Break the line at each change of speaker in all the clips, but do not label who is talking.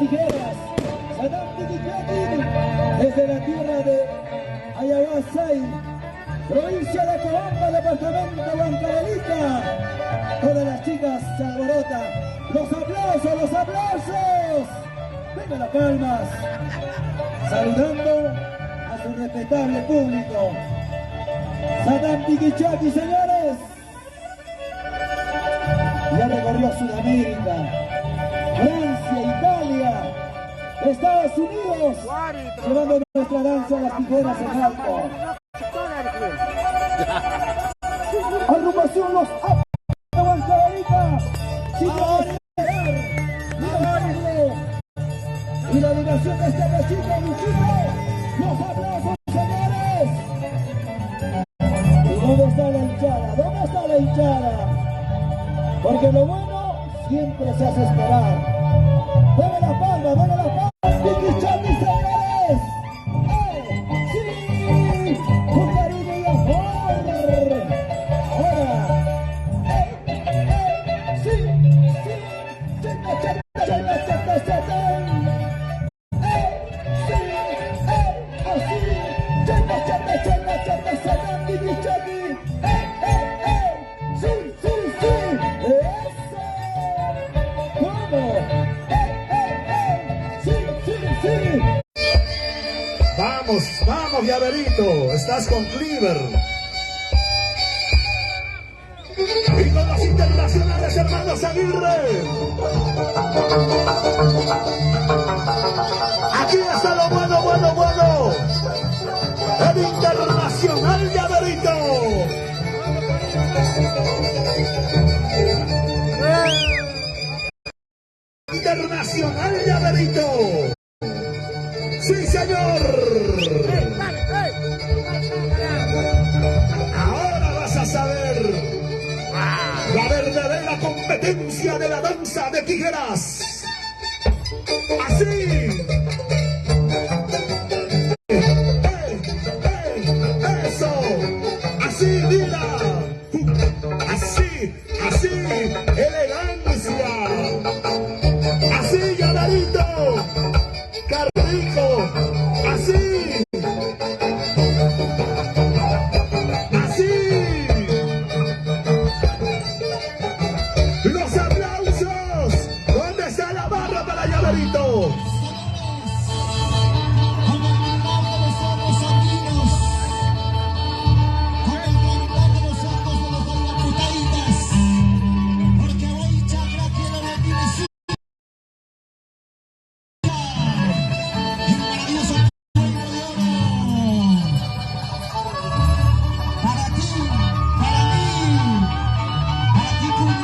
tijeras. Sadam Tiquitlaqui, desde la tierra de Ayahuasay, provincia de Cobamba, departamento de Huancavelica. Todas las chicas se alborotan. ¡Los aplausos, los aplausos! ¡Venga las palmas! Saludando a su respetable público. Sadam Tiquitlaqui, señores. Ya recorrió Sudamérica, Francia, Italia, Estados Unidos, llevando nuestra danza a las tijeras en alto. Agrupación Los Apos de Huancavelica, y la dirección de este besito, Luchito. Los aplausos, señores. ¿Y dónde está la hinchada? ¿Dónde está la hinchada? Porque lo bueno siempre se hace esperar. ¡Dame la palma, dame la palma! ¡Tiquitlaqui, señores! ¡Sí! ¡Con cariño y amor! ¡Ahora! ¡Sí! ¡Sí! ¡Checa, checa, checa, checa, checa! ¡Sí! ¡Así! ¡Checa, checa, checa, checa, checa! ¡Tiquitlaqui! ¡Sí, sí, sí! ¡Eso! ¿Cómo? ¡Sí, sí, sí!
Vamos, vamos, Llaverito, estás con Cleaver. Y con los internacionales hermanos Aguirre. Aquí está lo bueno, bueno, bueno. El internacional Llaverito. Internacional Llaverito. Sí, señor. Ahora vas a saber la verdadera competencia de la danza de tijeras. Así. Eso. Así, mira. Así, así. Elegancia. Así, Llaverito. Carrico. Así. Así. Los aplausos. ¿Dónde está la barra para Llaverito?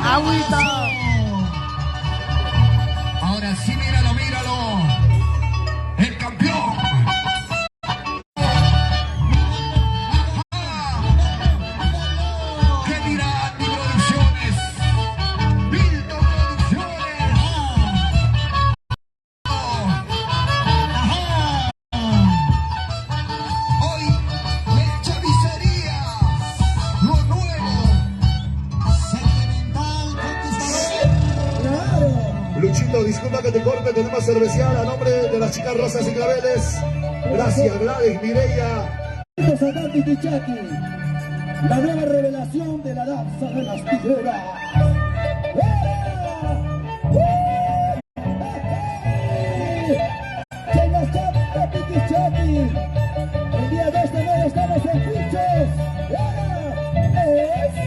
Agüita. Ahora sí, míralo, míralo. El campeón. ¿Qué dirá Andy Producciones? Milton Producciones. Hoy, leche miseria. Lo nuevo.
Luchito, disculpa que te corte, tenemos cervecial a nombre de las chicas Rosas y Claveles. Gracias, Gladys, Mireia.
Sadam Tiquitlaqui, la nueva revelación de la danza de las tijeras. Sadam Tiquitlaqui, el día de este mes estamos en Pinchos. ¡Eso!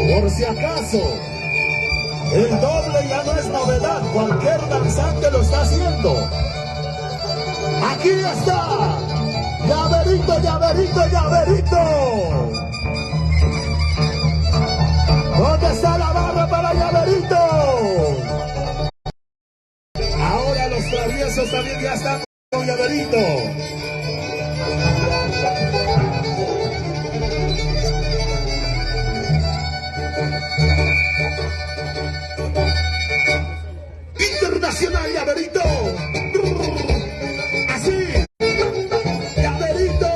Por si acaso, el doble ya no es novedad, cualquier danzante lo está haciendo. Aquí está, Llaverito, Llaverito, Llaverito. ¿Dónde está la barra para Llaverito? Ahora los traviesos también ya están con Llaverito. Internacional Llaverito. Así. Llaverito.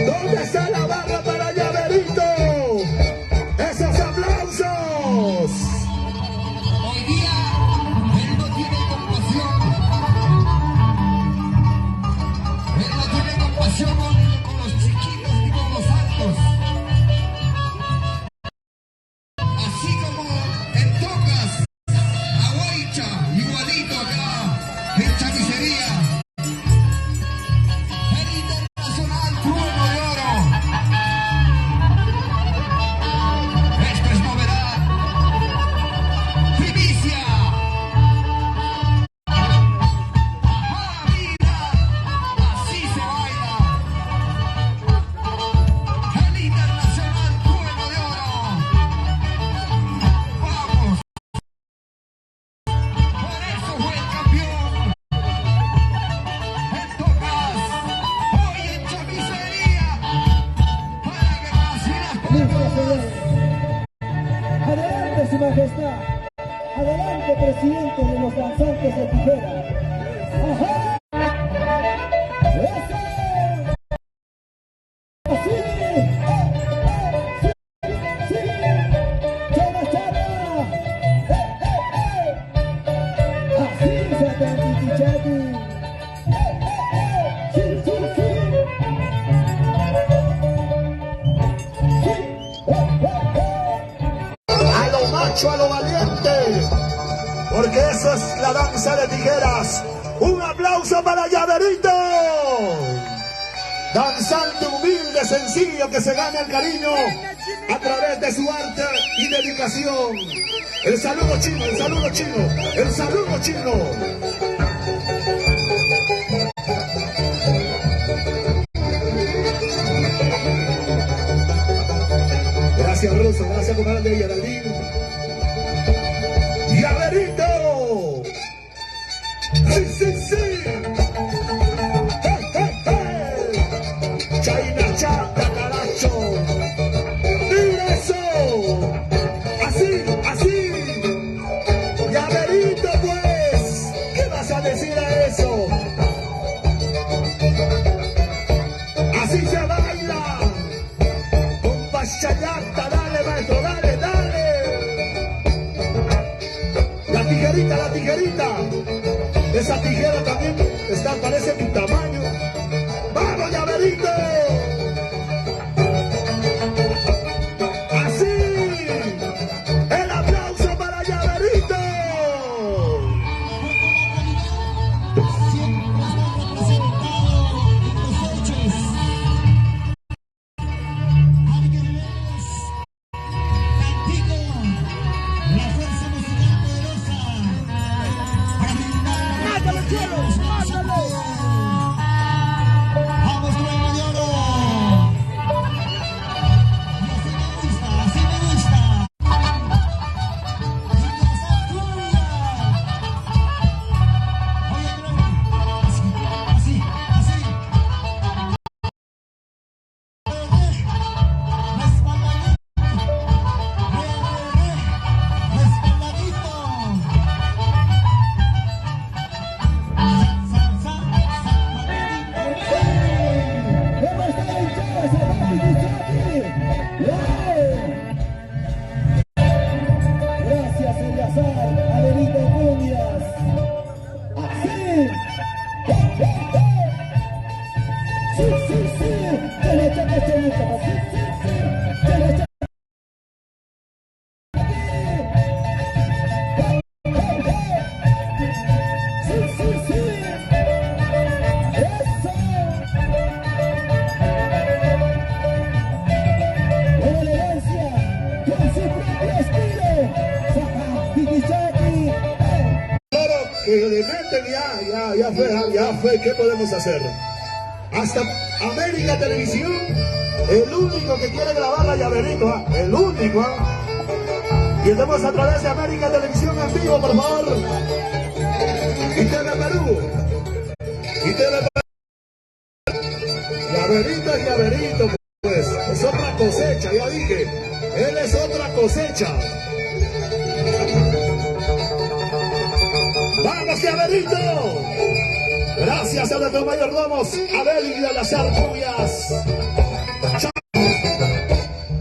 ¿Dónde está la barra para Llaverito? ¡Esos aplausos!
Hoy día él no tiene compasión. Él no tiene compasión con los chiquitos ni con los altos. Así como en Tocas, Aguaicha, igualito acá en Chamisería. El Internacional Trueno de Oro. Esto es novedad. Primicia. Ajá, mira. Así se baila. El Internacional Trueno de Oro. Vamos. Por eso fue el campeón. En Tocas. Hoy en Chamisería. Para que Brasil
Listo, señores. Adelante, su majestad. Adelante, presidente de los danzantes de tijera. ¡Ajá! ¡Eso! ¡Así! ¡Sí! ¡Sí! ¡Chama, chama! ¡Así se atentichati! ¡Sí, sí, sí!
A lo macho, a lo valiente, porque eso es la danza de tijeras. Un aplauso para Llaverito, danzante humilde, sencillo, que se gana el cariño a través de su arte y dedicación. El saludo chino, el saludo chino, el saludo chino. Gracias, Ruso, gracias, comandante Geraldine. ¡Llaverito! ¡Sí, sí, sí! ¡Hey, hey, hey! ¡Chaina, chata, caracho! ¡Mira eso! ¡Así, así! ¡Llaverito, pues! ¿Qué vas a decir a eso? ¡Así se baila! ¡Con pachayata! ¡Dale, maestro! ¡Dale, dale! La tijerita. Esa tijera también está, parece tu tamaño. ¡Vamos, Llaverito! ¡Así! ¡El aplauso para Llaverito!
siempre está representado en los hechos. Ángeles, Cantico, la fuerza musical poderosa para brindar
¡Mátalo, cielos! ¡Mátalo!
¡Vamos, Trueno de Oro! Y así me gusta, Y esa tuya. Oye, Trueno, así. Respaldadito.
¿Cómo está la hinchada? ¡Se va a Gracias, Eleazar, Adelito Cunias. ¡Así! ¡Sí, sí, sí! ¡Chale, chale, chale, chale! ¡Sí, sí, sí! ¡Chale, chale! ¡Sí, sí, sí! ¡Eso! Con elegancia, con su propio estilo, saca Tiquichaki.
Claro que le meten ya fue, ¿qué podemos hacer? Hasta América Televisión, el único que quiere grabar a Llaverito, el único, Y estamos a través de América Televisión en vivo, por favor. Y TV Perú. Y TV Perú. Llaverito, pues. Es otra cosecha, ya dije. Él es otra cosecha. ¡Vamos, Llaverito! Gracias a nuestros mayordomos, Abel y Alazar Cubias.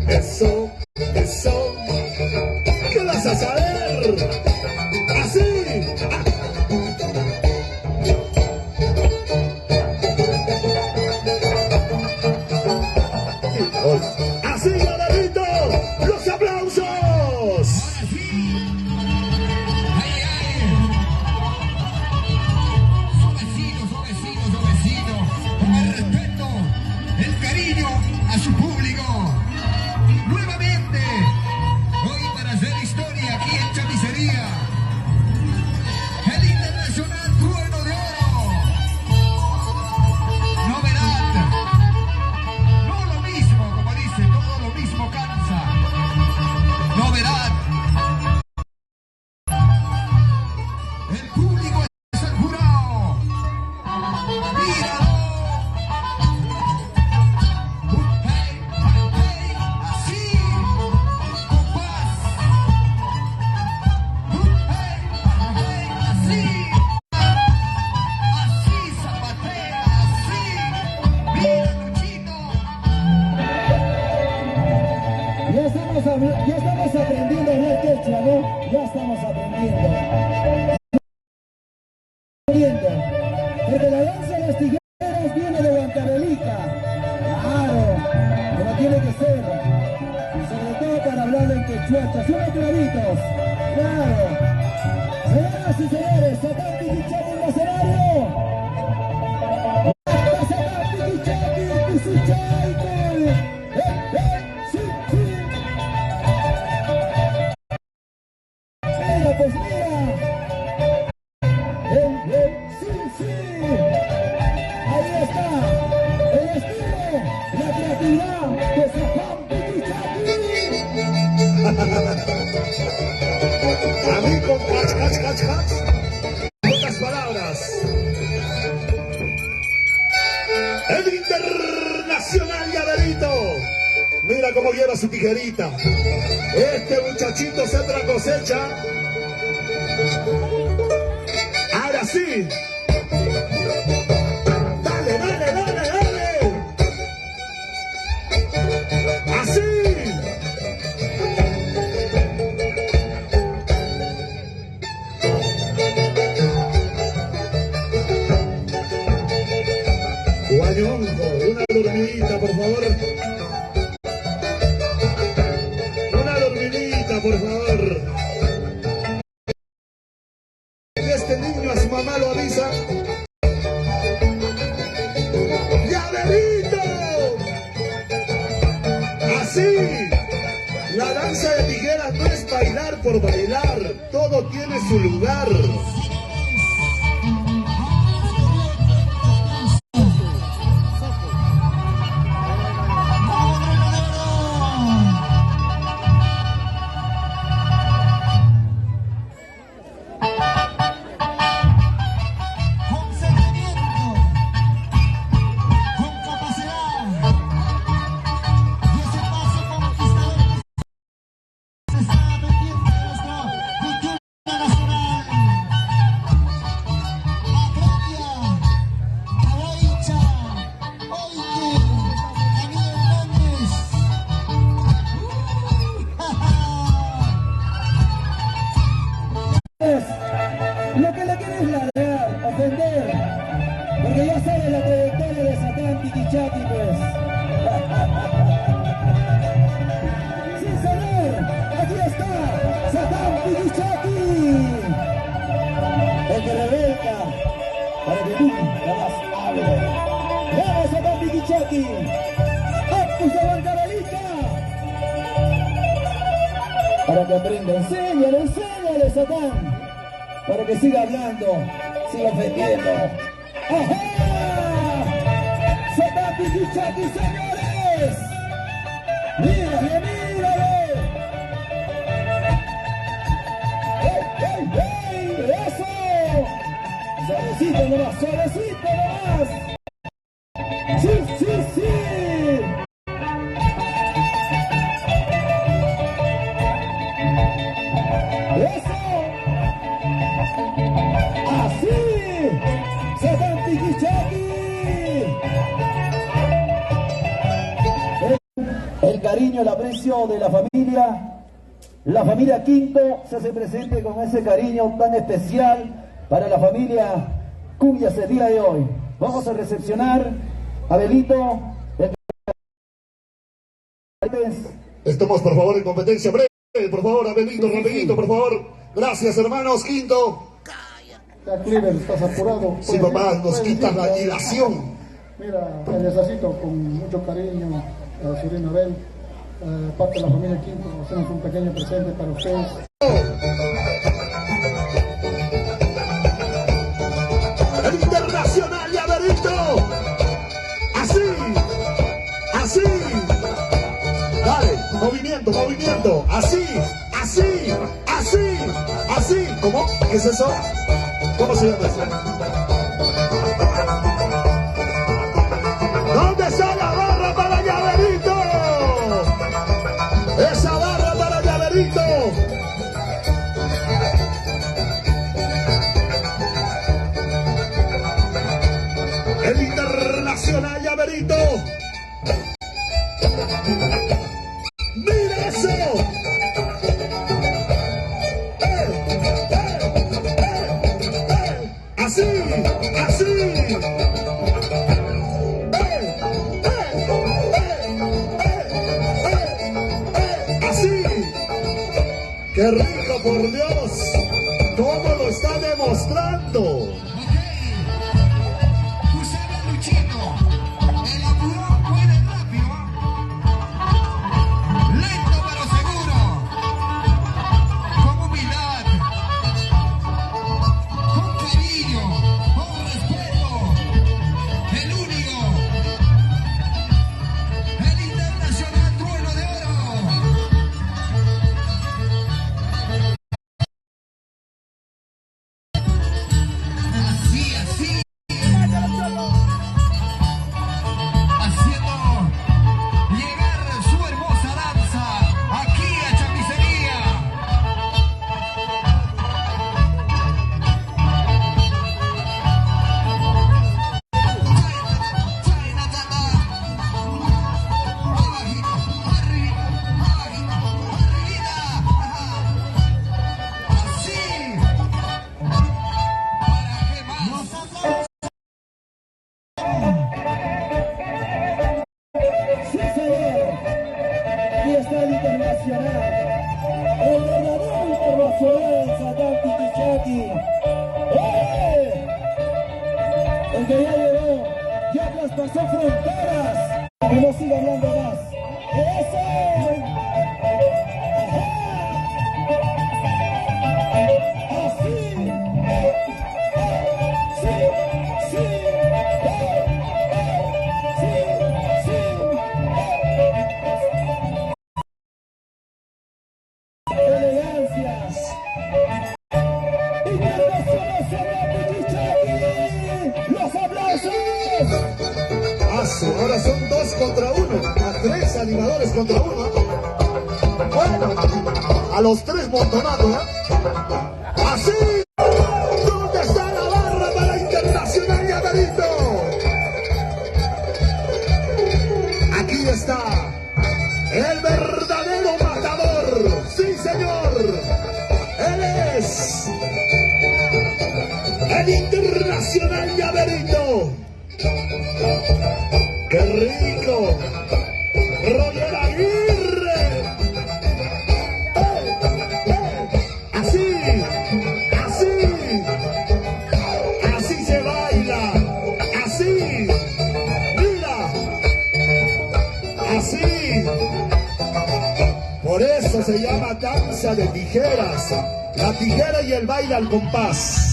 Eso. ¿Qué vas a saber? Así. Así, Llaverito. Los aplausos.
El cariño a su público. Nuevamente, hoy para hacer historia aquí en Chamicería, el internacional Trueno de Oro. Novedad, no lo mismo, como dice, todo lo mismo cansa. Novedad, el público es el jurado. Míralo.
Ya estamos aprendiendo en el quechua, ¿no? Ya estamos aprendiendo. Porque la danza de las tijeras viene de Huancavelica. Claro, como tiene que ser. Sobre todo para hablarlo en quechuacha. Son claritos. Claro. Señoras y señores, Satán Piquichaki en el escenario. Satán Piquichaki, Pisuchaite. Pues mira, sí, ahí está, el estilo, la creatividad de Satán Piquichaki.
A mí con catch, pocas palabras. El internacional Llaverito. Mira cómo lleva su tijerita. Este muchachito es otra cosecha. Ahora sí. Dale. Así. Guañongo, una dormidita, por favor. Una dormidita, por favor. Este niño a su mamá lo avisa. ¡Llaverito! Así. La danza de tijeras no es bailar por bailar. Todo tiene su lugar.
Lo que le quiere es ladrar, ofender, porque ya sabe la trayectoria de Satán Piquichaki, pues. Sí, señor, aquí está Satán Piquichaki, el que rebeca para que nunca más hable. ¡Vamos, Satán Piquichaki! ¡Actus de Huancavelica! Para que aprenda, enséñale, Satán. Para que siga hablando, siga ofendiendo. ¡Ajá! ¡Satán Piquichaki, señores! ¡Mírale! Suavecito nomás, suavecito nomás. Sí, sí, sí. Eso. Así. Satantiquichaki. El cariño, el aprecio de la familia Quinto se hace presente con ese cariño tan especial para la familia Cumbias el día de hoy. Vamos a recepcionar a Belito.
Estamos por favor en competencia breve, por favor, Abelito, rapidito, por favor. Gracias, hermanos, Quinto.
Ya, Cliver, estás apurado.
Sí, papá, nos quitas la dilación.
Mira, el desacito con mucho cariño a sobrino Abel, parte de la familia Quinto, hacemos un pequeño presente para ustedes.
El internacional Llaverito. Así, así. Dale, movimiento, movimiento. Así, así, así, así. ¿Cómo? ¿Qué es eso? ¿Cómo se llama eso? ¿Dónde está la barra para Llaverito? Esa barra para Llaverito. El internacional Llaverito. ¡Mira eso! Así, así. Así. ¡Qué rico, por Dios! ¿Cómo lo está demostrando?
El que ya llegó, ya traspasó fronteras. Que no siga hablando más. ¡Eso! ¡Así! ¡Sí! ¡Sí! ¡Elegancias! ¡Los aplausos!
Ahora son 2 contra 1, a 3 animadores contra 1. Bueno, a los 3 montonados, así. ¿Dónde está la barra para Internacional Llaverito? Aquí está el verdadero matador. Sí, señor. Él es el Internacional Llaverito. ¡Qué rico! ¡Roger Aguirre! Así, así, así se baila, así, mira, así. Por eso se llama danza de tijeras, la tijera y el baile al compás.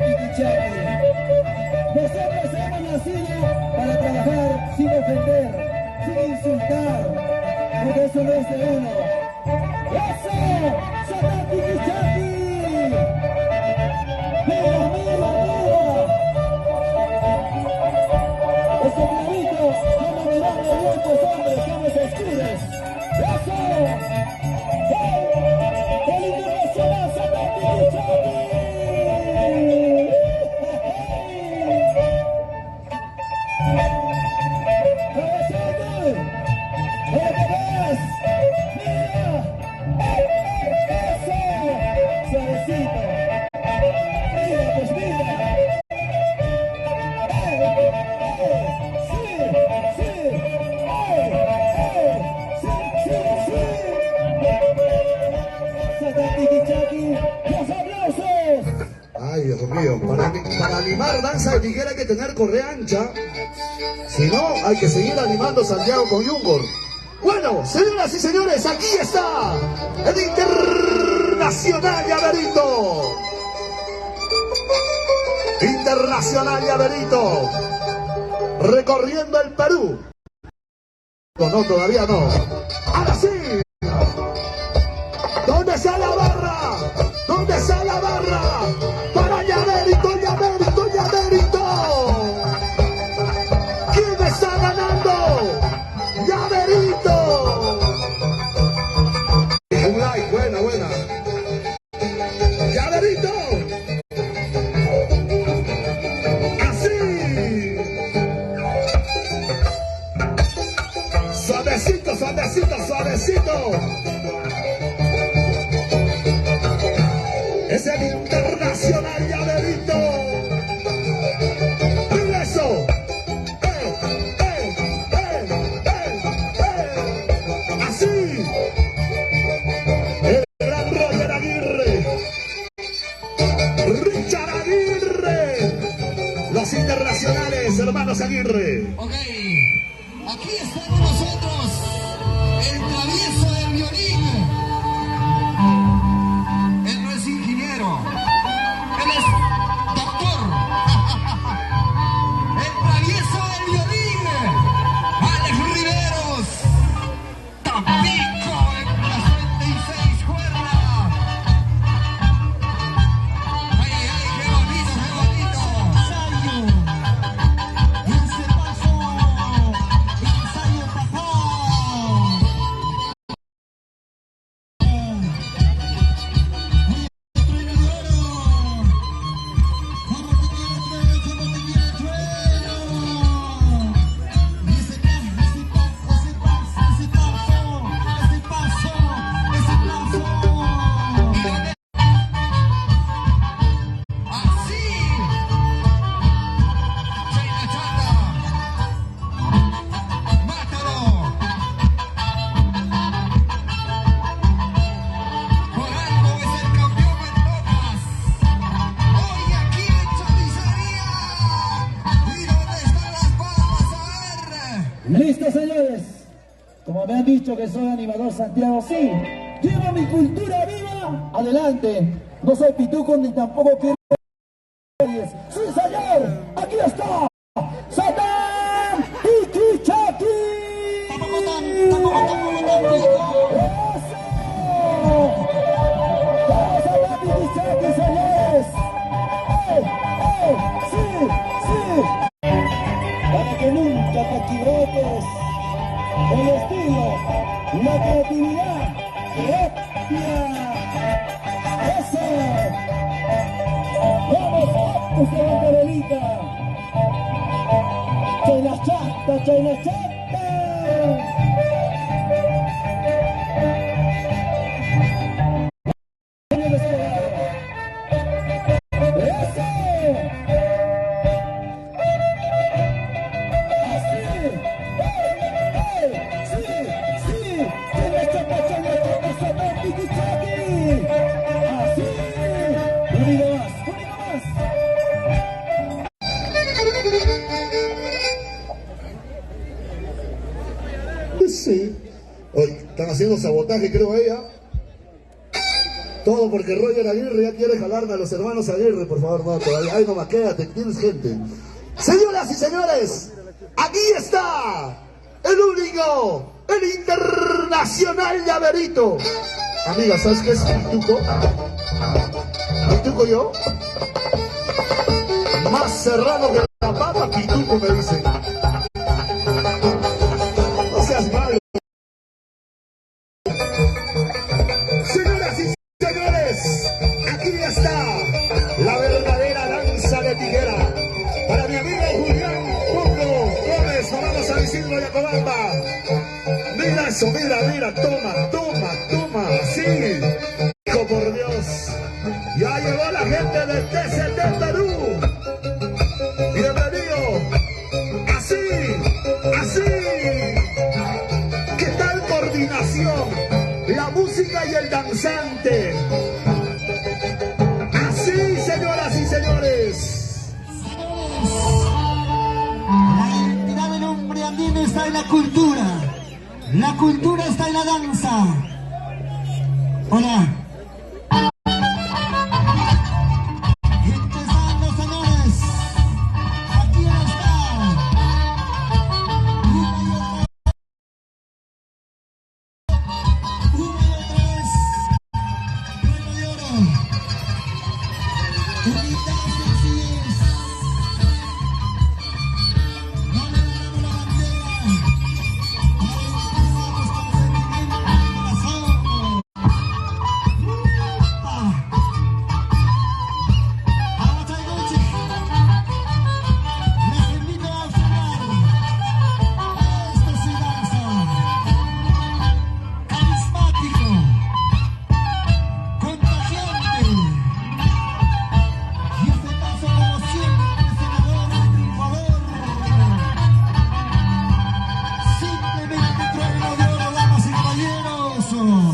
Tiquichaqui. Nosotros hemos nacido para trabajar sin ofender, sin insultar, porque eso no es de uno. ¡Eso! ¡Satán Tiquichaqui! ¡Mira, mira, mira! Este clavito no me verán los blancos hombres que me escudes. ¡Eso! ¡El internacional Satán Tiquichaqui!
Ay, Dios mío, para animar danza de tijera hay que tener correa ancha. Si no, hay que seguir animando a Santiago con Yumbor. Bueno, señoras y señores, aquí está el Internacional Llaverito. Internacional Llaverito. Recorriendo el Perú. No, todavía no. Ahora sí. ¿Dónde está la barra? ¿Dónde está la barra? Para Llaverito, Llaverito, Llaverito. ¿Quién está ganando? Llaverito. Un like, buena, buena. Llaverito. Así. Suavecito, suavecito, suavecito. Es el Internacional Llaverito. Regreso. Así. El gran Roger Aguirre. Richard Aguirre. Los internacionales, hermanos Aguirre.
Ok, aquí está con nosotros el travieso del violín. Él no es ingeniero, él es doctor. El travieso del violín, Alex Riveros. Tampico en las 36 cuerdas. Ay, ay, qué bonito, qué bonito. Ensayo. Y ese paso. Ensayo, papá.
Listo, señores. Como me han dicho que soy animador Santiago, sí. Llevo mi cultura viva. Adelante. No soy pituco ni tampoco quiero. Sí, señor. Aquí está. Satán Tiquichaqui. ¡Eso! ¡Vamos, Satán Tiquichaqui, señores! ¡Sí! ¡Sí! Para que nunca te equivoques. El estilo, la creatividad propia. ¡Eso! ¡Vamos! ¡Usted la velita! ¡Chayna chata, chayna chata!
Sí. Hoy están haciendo sabotaje, creo ella. Todo porque Roger Aguirre ya quiere jalarme a los hermanos Aguirre, por favor, no, todavía. Ay, no, quédate, tienes gente. Señoras y señores, aquí está el único, el internacional Llaverito. Amiga, ¿sabes qué es pituco? ¿Pituco yo? Más serrano que la papa, pituco me dicen. No seas malo. Señoras y señores, aquí está la verdadera danza de tijera. Para mi amigo Julián Pongo Gómez, vamos a Isidro Yacobamba. Mira eso, mira, toma, así. Hijo por Dios, ya llegó la gente del TCT Perú. Bienvenido. Así. ¿Qué tal coordinación? La música y el danzante. Así, señoras y señores.
La identidad del hombre andino está en la cultura está en la danza. Hola. Empezando, señores. Aquí está. Una y otra vez. Reino de oro. Unidad, sencillez. No le damos la bandera.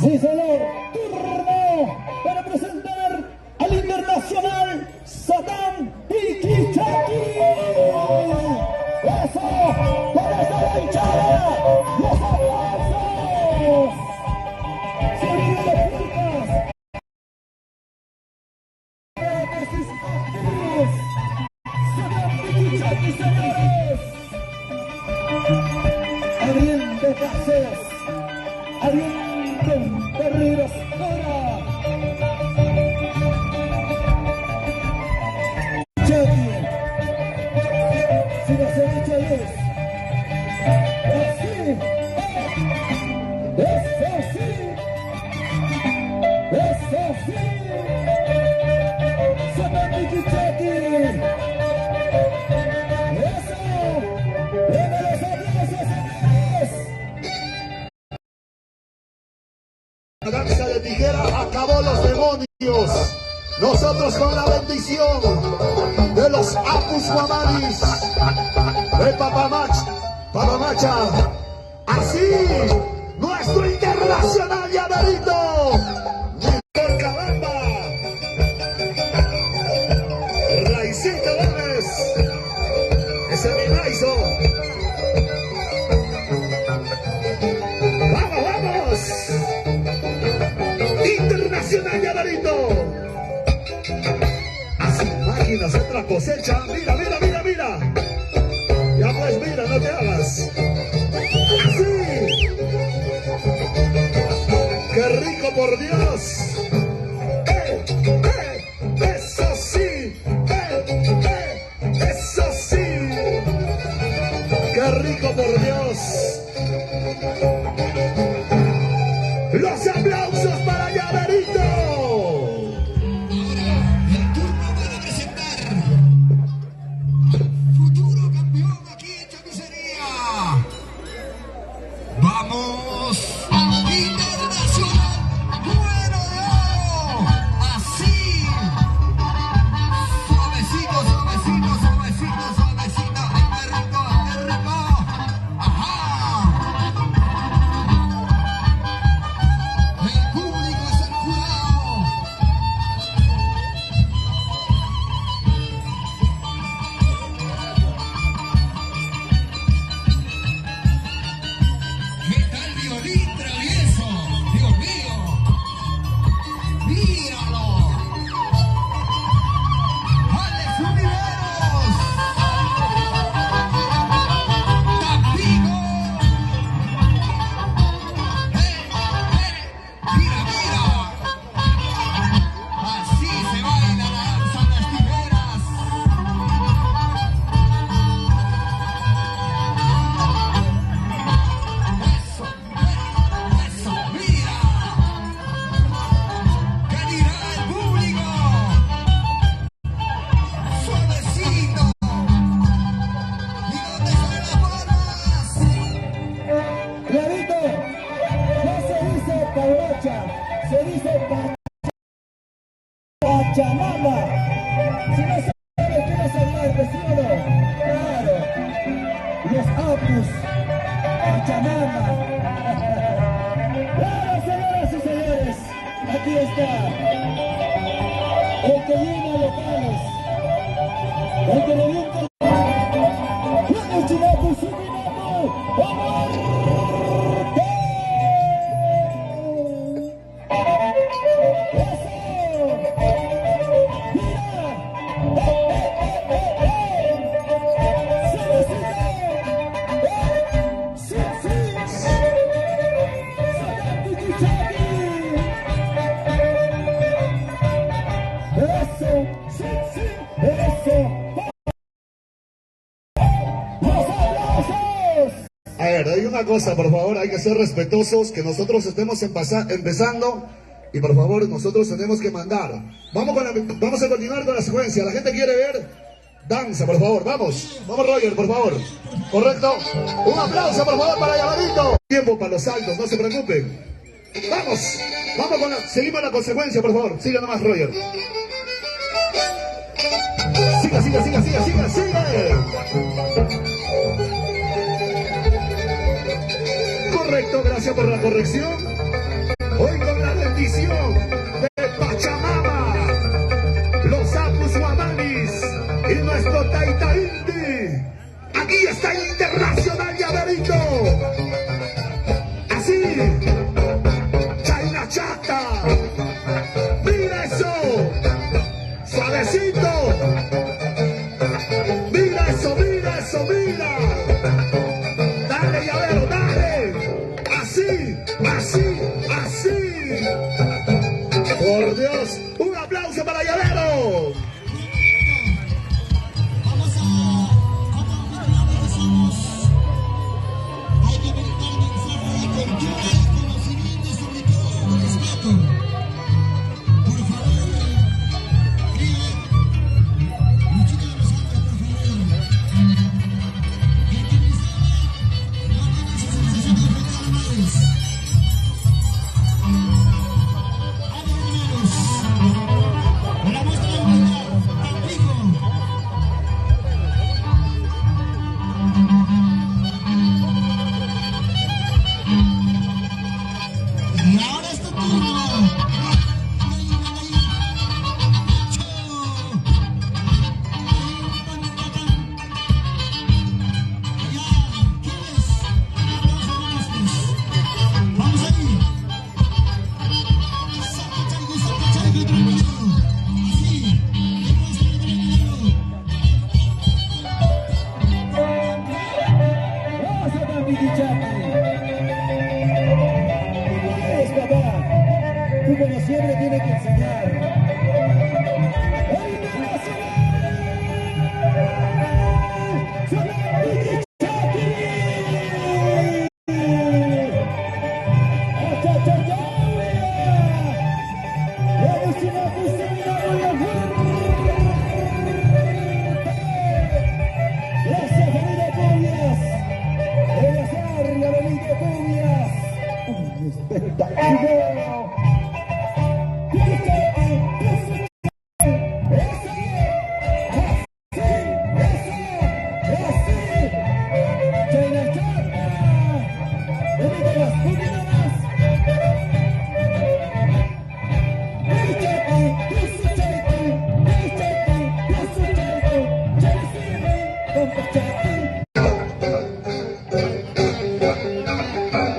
Sí, señor. Turno para presentar al internacional Satán Piquichaki. ¡Eso! ¡Por esa la hinchada! ¡Los aplausos! ¡Se vienen las públicas! ¡Satán Piquichaki, señores! Abriendo pases. Abriendo carreras ahora. Chucky. Si la derecha es. Así. Eso sí. Eso sí. Satán Chucky. Eso. ¡Venga los aplausos, señores!
La danza de tijera acabó los demonios. Nosotros con la bendición de los Apus Guamanis, de Papamacha. Así, nuestro internacional Llaverito, Víctor Cabamba, Raicito Gómez, ese es mi Raizo. ¡Vamos! Internacional Llaverito. Así, máquinas, otra cosecha. Mira. Ya pues, mira, no te hagas. Así. ¡Qué rico, por Dios! ¡Eso sí! ¡Eso sí! ¡Qué rico, por Dios! ¡Los aplausos para Llaverito!
El turno para presentar futuro campeón aquí en Chamisería. ¡Vamos! Internacional Bueno de Oro. Así. Suavecito. ¡Qué rico! ¡Ajá!
Pachamama. Si no sabes qué vas a hablar, ¿sí o no? Claro. Los Apus. Pachamama. Claro, señoras y señores. Aquí está. El que llena locales. El que revienta. ¡Vamos, Chinapus! ¡Chinapus! ¡Vamos!
A ver, hay una cosa, por favor, hay que ser respetuosos, que nosotros estemos empezando y por favor nosotros tenemos que mandar. Vamos a continuar con la secuencia. La gente quiere ver danza, por favor, vamos. Vamos, Roger, por favor. Correcto. Un aplauso, por favor, para Llaverito. Tiempo para los saltos, no se preocupen. Vamos, seguimos la consecuencia, por favor. Siga nomás, Roger. Siga. Correcto, gracias por la corrección. Hoy con la bendición de Pachamama, los Apus Guamanis y nuestro Taita Inti. Aquí está el Internacional Llaverito. Así, China Chata. Mira eso, suavecito. Mira eso, mira. Dale, Llavero, dale. Así. Por Dios, un aplauso para Llavero.
Hay que brindar mensaje de cultura y conocimiento, sobre todo respeto. Por favor, muchachos de los hombres, por favor. Y ahora es tu turno. Vamos ahí.
Vamos a dar Piquichaki. Tú como siempre tienes que enseñar.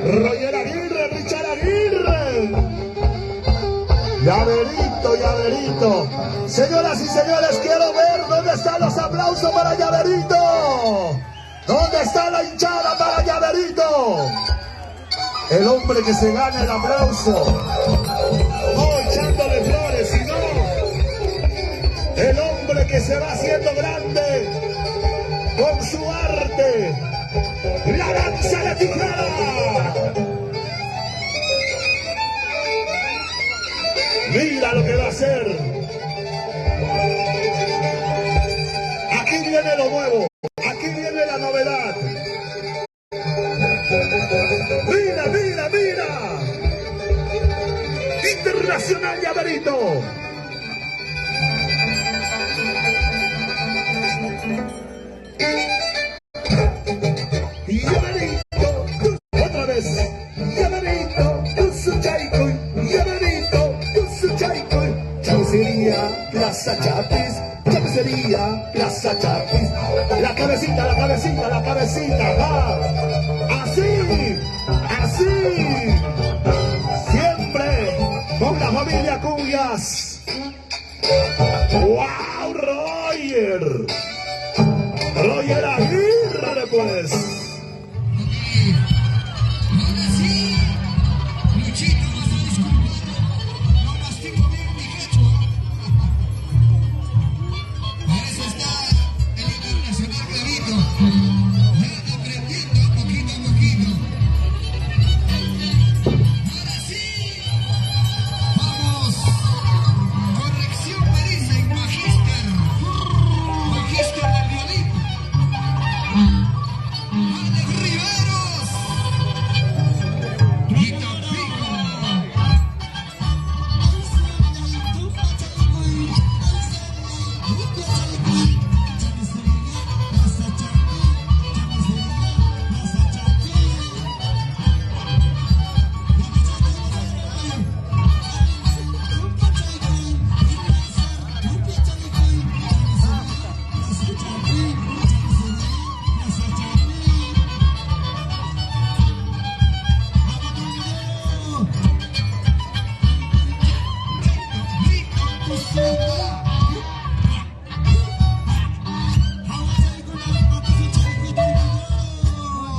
Roger Aguirre, Richard Aguirre. Llaverito. Señoras y señores, quiero ver dónde están los aplausos para Llaverito. ¿Dónde está la hinchada para Llaverito? El hombre que se gana el aplauso. No echándole flores, sino el hombre que se va haciendo grande con su arte. La danza de tijera. Mira lo que va a hacer. Aquí viene lo nuevo. Aquí viene la novedad. Mira. Internacional Llaverito. Plaza Chapis. La cabecita, la cabecita, la cabecita. Va. Así, así. Siempre con la familia Cuyas. ¡Wow, Roger! Roger Aguirre, pues.
Ahora sí, Luchito, vas a disculpar, no mastico bien mi quechua. Para eso está el internacional Clavito, aprendiendo poquito a poquito. Ahora sí, vamos, corrección me dicen, magíster del violín. Alex Riveros y Tampico.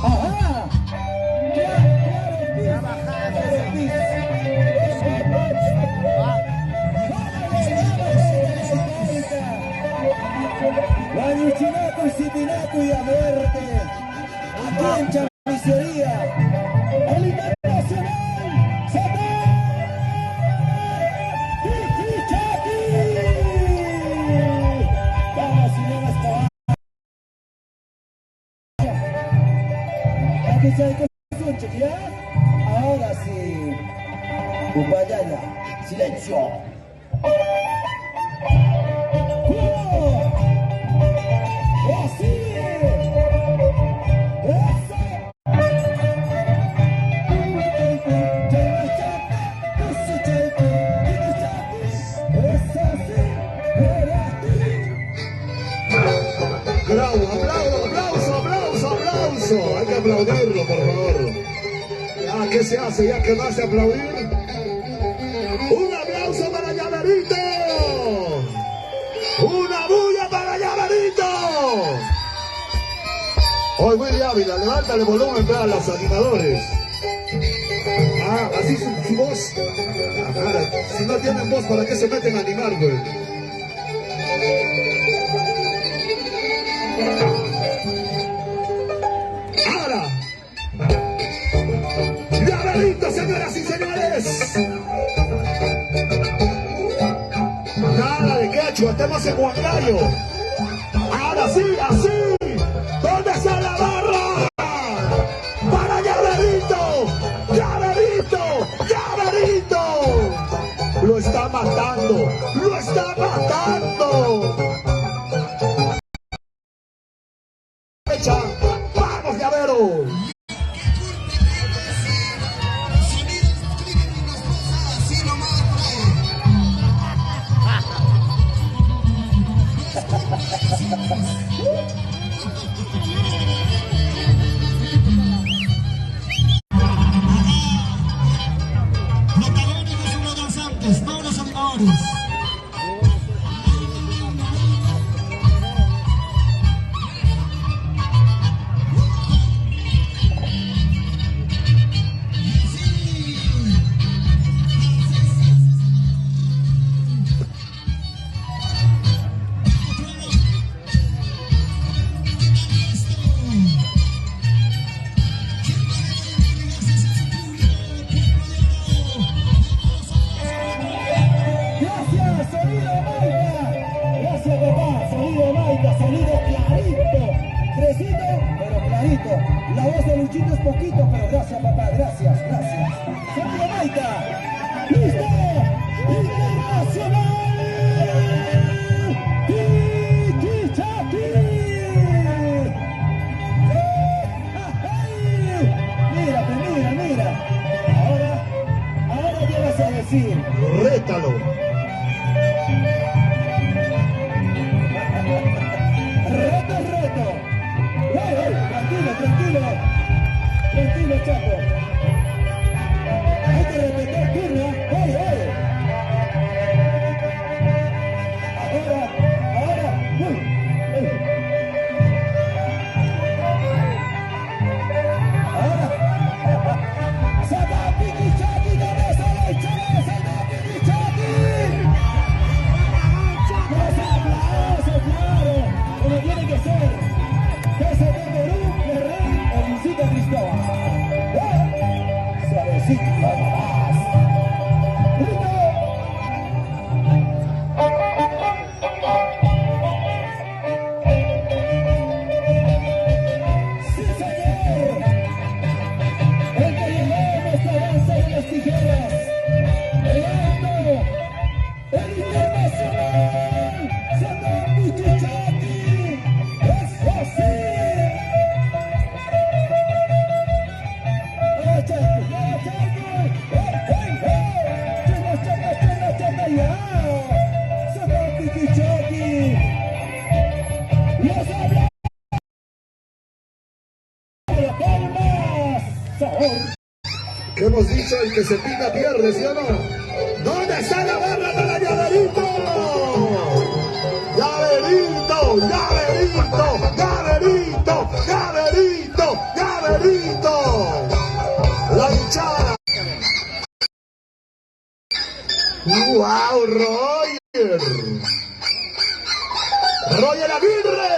¡Ajá! Guayuchinaco y Sipinaco y a muerte. Aquí en Chamicería. El internacional Satán Tiquichaki. Vamos, señores, caballos. Aquí se hay que ¿ya? Ahora sí. Upayaya, silencio. ¡Así! ¡Eso!
Bravo, aplauso, aplauso, aplauso. Hay que aplaudirlo, por favor. Ya, ¿qué se hace? Ya que no hace aplaudir. ¡Un aplauso para Llaverito! ¡Una bulla para Llaverito! Hoy Willy Ávila, levántale volumen a los animadores. Ah, así su voz. Ah, cara, si no tienen voz, ¿para qué se meten a animar, güey? Ahora, Llaverito, señoras y señores. Nada de quechua, estamos en Huancayo. Ahora sí, así. ¿Dónde está la barra? Para Llaverito, Llaverito, Llaverito. Lo está matando, lo está matando. Vamos, Llavero.
Protagónicos son los danzantes, no los animadores.
Gracias, sonido Maica. Gracias, papá. Sonido Maica, sonido clarito. Crecito, pero clarito. La voz de Luchito es poquito, pero gracias, papá. Gracias, gracias. Sonido Maica. ¡Listo! ¡Internacional! ¡Tiquichaki! Mira. Ahora qué vas a decir.
Rétalo.
ver. Que se ve Perú, el rey, el Luisito Cristóbal. Suavecito nomás. ¡Rico! ¡Sí, señor! El que llevó nuestra danza de las tijeras. El alto, el internacional, Sadam Pichichaki. ¡Eso sí!
¿Qué hemos dicho? El que se pica pierde, ¿sí o no? ¿Dónde está la barra para Llaverito? ¡Llaverito! ¡Llaverito! ¡Llaverito! ¡Llaverito! ¡Llaverito! La hinchada. ¡Wow, Roger! ¡Roger Aguirre!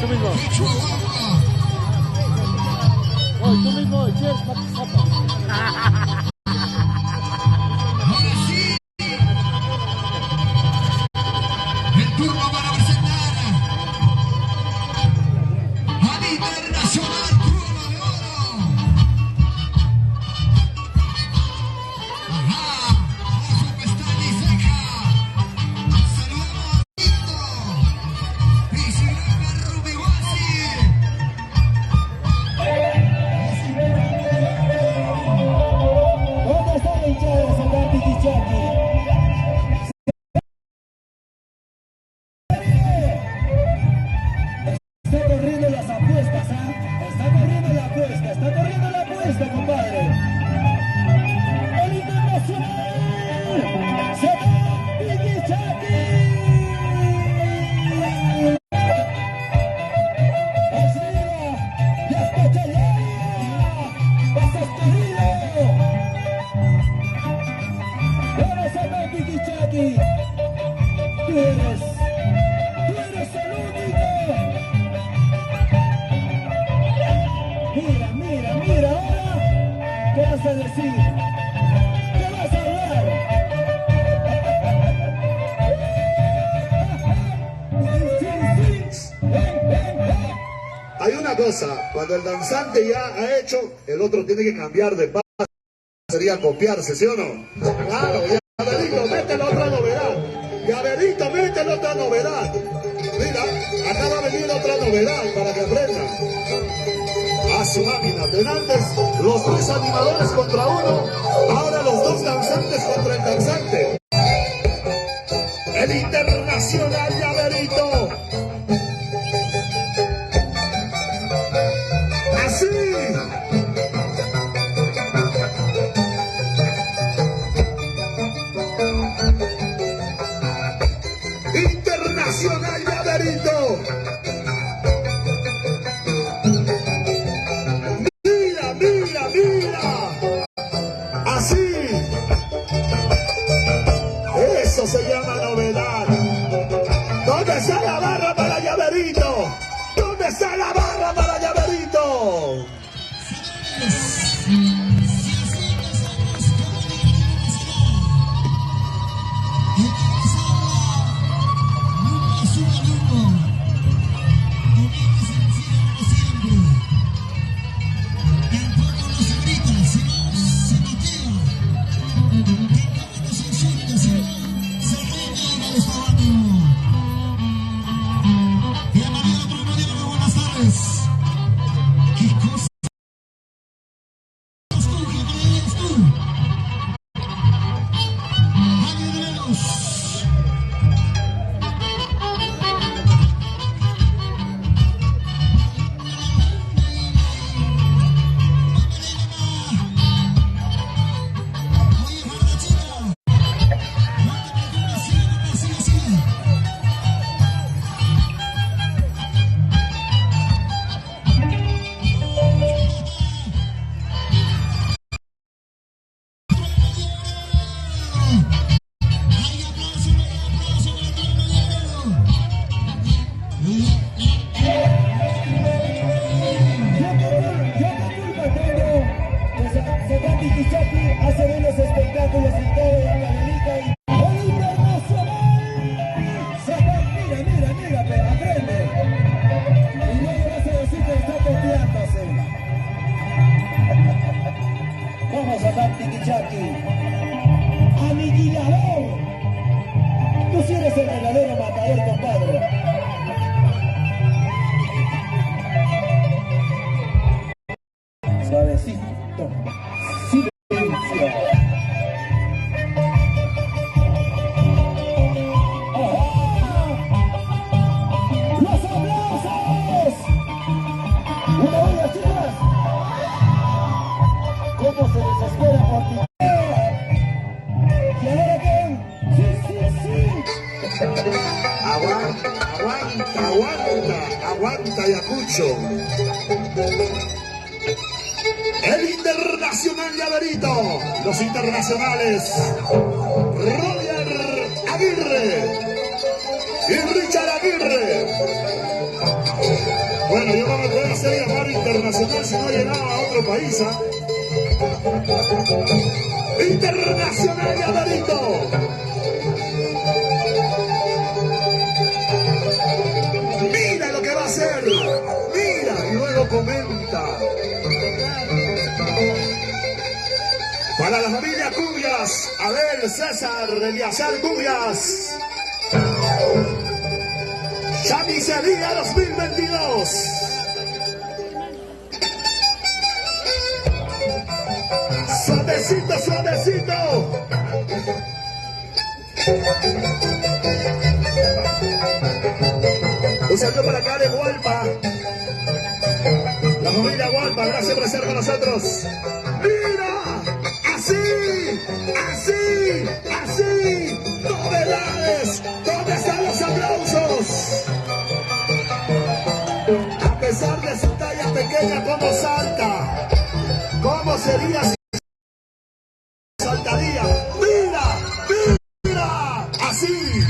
Tú mismo. Tú mismo, cheers,
El turno para presentar al Internacional Prueba de Oro. Ajá, ojo pestaña y ceja. Saludamos a Tito. Isidro Rubiguasi.
¿Dónde está la hinchada de Sadam Pichichaki? Está corriendo las apuestas, ¿ah? Está corriendo la apuesta, compadre. El Internacional Sadam Pichichaki. Arriba, ya está Chalaya. Vas querido. Vamos Sadam Pichichaki. Tú eres el único. Mira, ahora, ¿qué vas a decir? ¿Qué vas a hablar? Sí.
Hay una cosa, cuando el danzante ya ha hecho, el otro tiene que cambiar de paso, sería copiarse, ¿sí o no? Claro, Llaverito, métele otra novedad. Llaverito, métele otra novedad. Mira, acá va a venir otra novedad para que aprendan. A su máquina, de antes los tres animadores contra uno, ahora los dos danzantes contra el danzante. El Internacional Llaverito. Así. Internacional Llaverito. Mira. Así. Eso se llama novedad. ¿Dónde está la barra para Llaverito? ¿Dónde está la barra para Llaverito?
Bienvenido, promedio, buenas tardes.
López. ¿Qué cosa?
Hace buenos espectáculos en todo Huancavelica y el internacional. Mira, aprende. Y no le vas a decir que está copiándose. Vamos a dar tiquichaki. Aniquilador. Tú sí eres el verdadero matador, compadre. Suavecito.
Aguanta, Ayacucho. El internacional Llaverito. Los internacionales Roger Aguirre y Richard Aguirre. Bueno, yo no me puedo hacer llamar internacional si no llegaba a otro país. Internacional Llaverito. Mira lo que va a hacer. Mira y luego comenta. Para la familia Cubias, Abel, César, Eliazar Cubias. Chamisería 2022. Suavecito, suavecito. Un saludo para acá de Hualpa. La familia Hualpa, gracias por estar con nosotros. ¡Mira! Así, novedades. ¿Dónde están los aplausos? A pesar de su talla pequeña, ¿cómo salta? ¿Cómo sería si saltaría? ¡Mira! Así.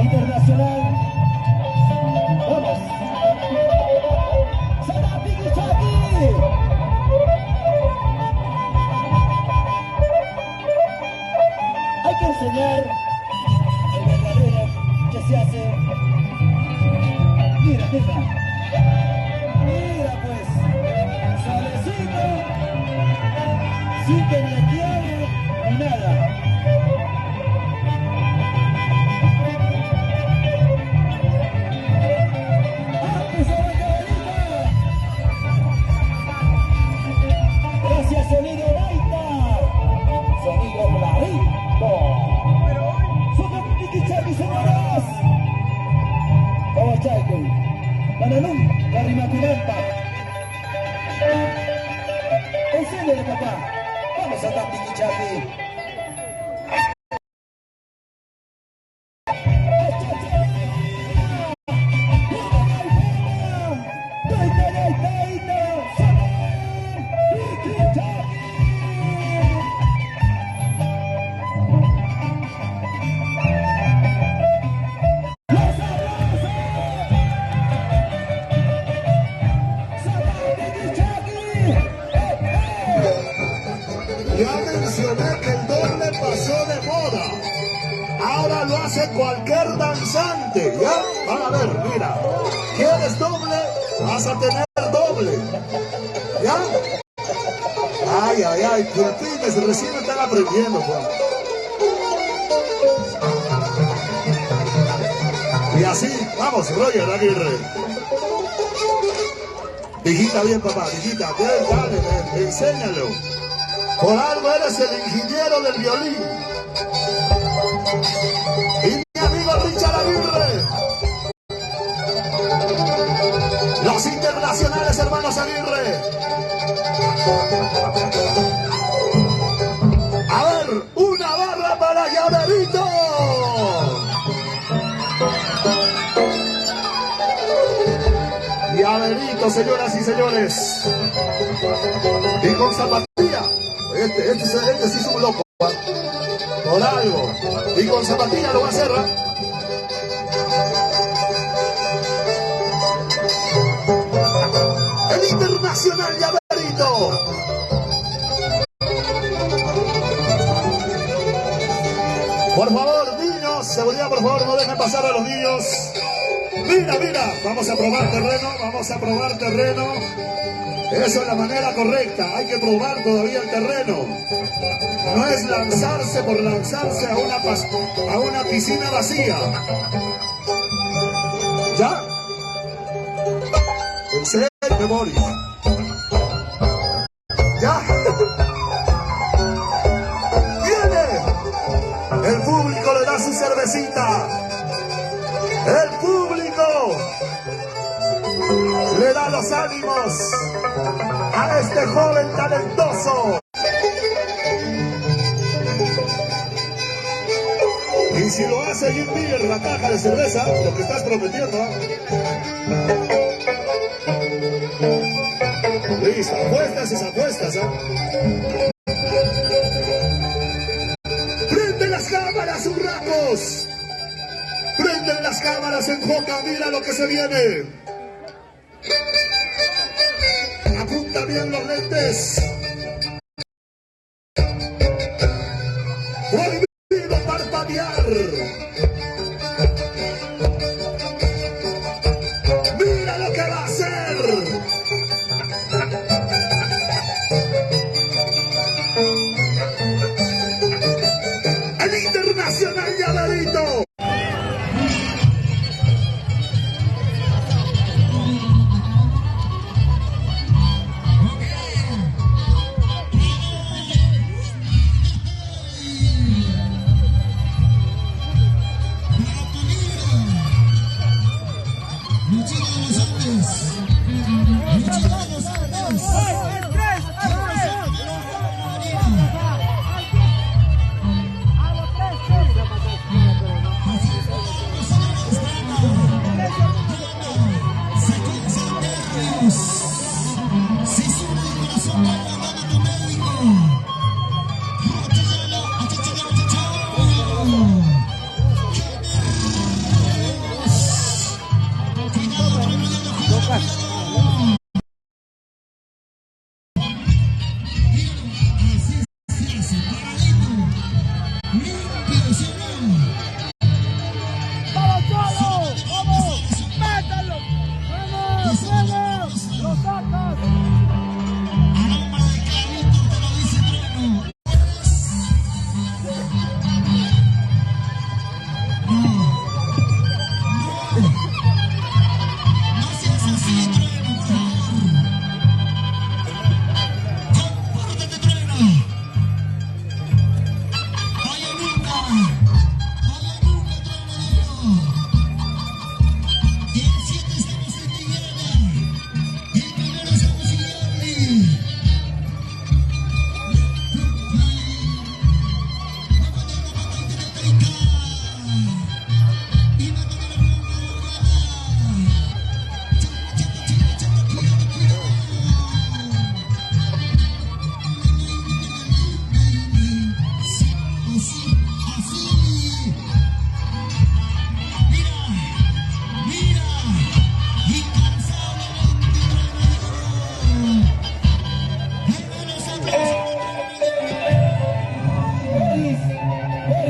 Internacional. Vamos. ¡Será tiquichaki! Hay que enseñar el verdadero que se hace. Mira pues. Suavecito. Sin que me quiere ni nada. Sonido Baita. Mananún, Carrimaculampa. Enciéndele, papá. Vamos a Tampiquichaqui.
Ya mencioné que el doble pasó de moda. Ahora lo hace cualquier danzante, ¿ya? Van a ver, mira. ¿Quieres doble? Vas a tener doble. ¿Ya? Ay, ay, ay, tulpines, recién están aprendiendo, pues. Y así, vamos, Roger Aguirre. Digita bien, papá, digita. Dale, enséñalo. Por algo eres el ingeniero del violín. Y mi amigo Richard Aguirre. Los internacionales hermanos Aguirre. A ver, una barra para Llaverito. Llaverito, señoras y señores. Y con zapatilla. Este sí es un loco. Por algo. Y con zapatilla lo va a hacer. El internacional Llaverito. Por favor, niños, seguridad, por favor, no dejen pasar a los niños. Mira, mira, vamos a probar terreno, vamos a probar terreno. Eso es la manera correcta, hay que probar todavía el terreno. No es lanzarse por lanzarse a una piscina vacía. ¿Ya? En serio, Boris. ¿Ya? ¡Viene! El público le da su cervecita. El público le da los ánimos a este joven talentoso. Y si lo hace Jim Beer, la caja de cerveza, lo que estás prometiendo. Listo, apuestas es apuestas, ¿eh? ¡Prenden las cámaras, urracos! ¡Prenden las cámaras, enfoca! ¡Mira lo que se viene! ¡Apunta bien los lentes! ¡Prohibido parpadear! ¡Mira lo que va a hacer! ¡El internacional Llaverito!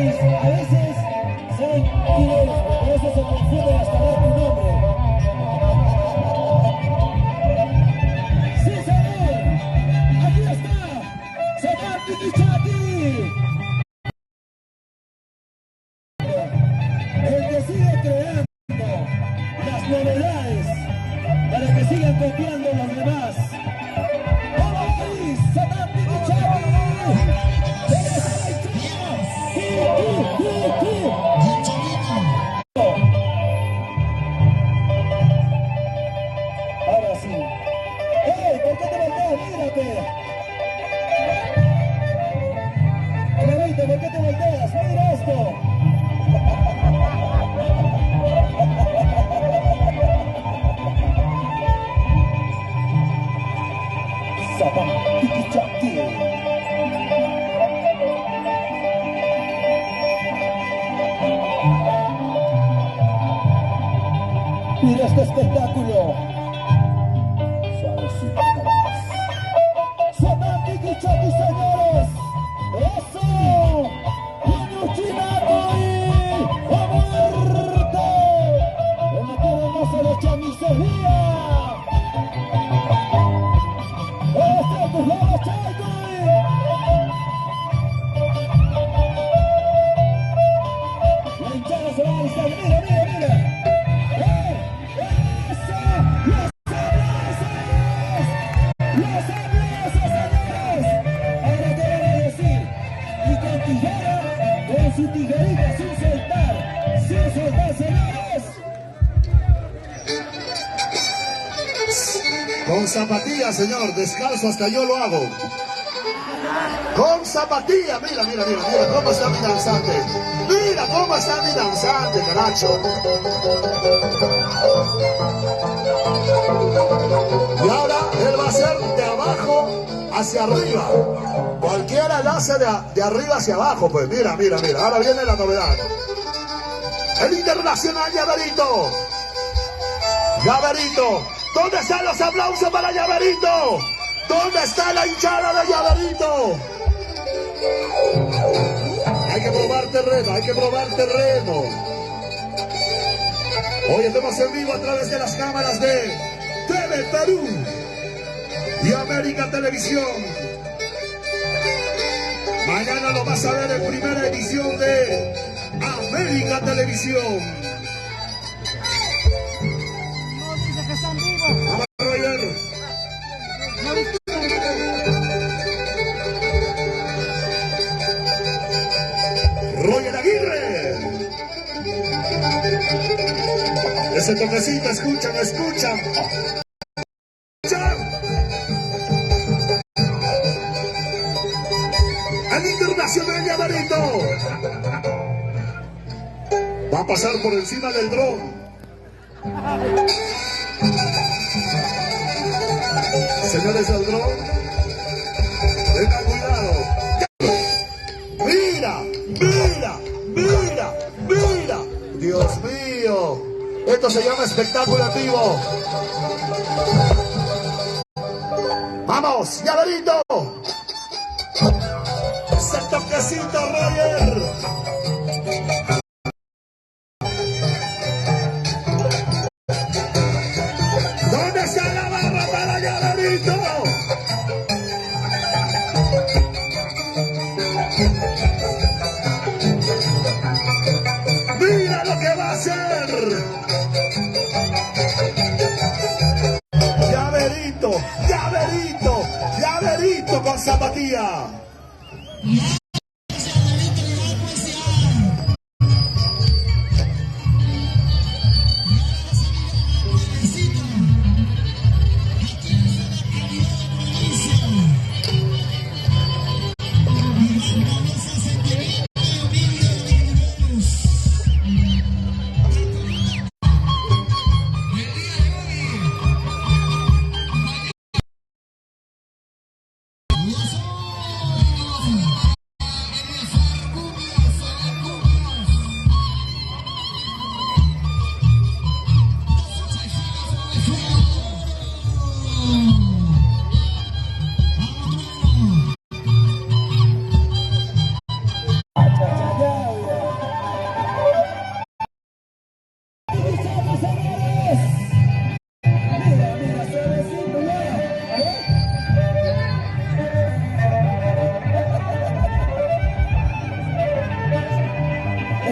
a veces saben quién eres, pero a veces se confunden hasta dar tu nombre. ¡Sí, señor! ¡Aquí está! ¡Señor Tiquichaki! El que sigue creando las novedades para que sigan copiando los demás. ¡Vamos, Luis! ¡Señor Tiquichaki! Ahora sí. ¡Ey! ¿Por qué te volteas? ¡Mírate! Clavito, ¿por qué te volteas? ¡Mira esto! Sabán Tiquichaki. Mira este espectáculo. Suavecito, Sabán Tiquichaki, señores. ¡Eso! ¡Inuchinato y a muerte! ¡Le metieron más a la chamisería! ¡Este es tu juego, Chayco! La hinchada se va a alzar. ¡Mira, mira, mira! Con su tiguerita sin soltar, señores.
Con zapatillas, señor, descalzo hasta yo lo hago. Con zapatillas, mira, mira, mira, mira cómo está mi danzante. Mira cómo está mi danzante, caracho. Y ahora él va a hacer de abajo hacia arriba. Cualquiera lo hace de arriba hacia abajo, pues mira, mira, mira. Ahora viene la novedad. El internacional Llaverito. Llaverito. ¿Dónde están los aplausos para Llaverito? ¿Dónde está la hinchada de Llaverito? Hay que probar terreno, hay que probar terreno. Hoy estamos en vivo a través de las cámaras de TV Perú y América Televisión. Mañana lo vas a ver en primera edición de América Televisión.
No dice que están vivos.
Roger. Roger Aguirre. Ese toquecito, escuchan, escuchan. El internacional Llaverito va a pasar por encima del dron. Señores del dron, tengan cuidado. Mira, mira, mira, mira. Dios mío, esto se llama espectáculo en vivo. Vamos, Llaverito. Ese toquecito, Roger. ¿Dónde está la barra para Llaverito? Mira lo que va a hacer. Llaverito, Llaverito, Llaverito con zapatilla.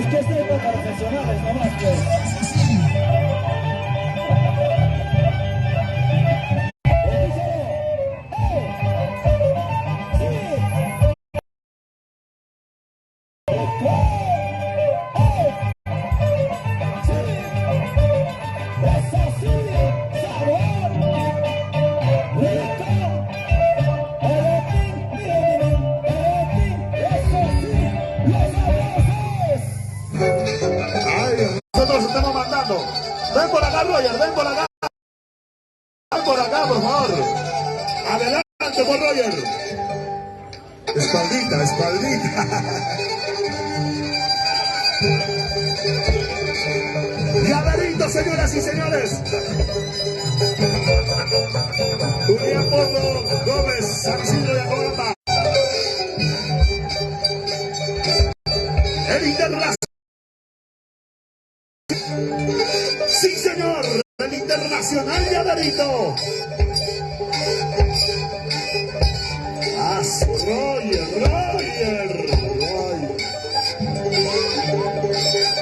que estén para profesionales nomás, pues.
Nosotros estamos mandando. Ven por acá, Roger, ven por acá. Ven por acá, por favor. Adelante, por Roger. Espaldita, espaldita. Llaverito, señoras y señores. Julián Porro Gómez, San Isidro de Acobamba. El Internacional. Sí, señor, el Internacional Llaverito. Roger.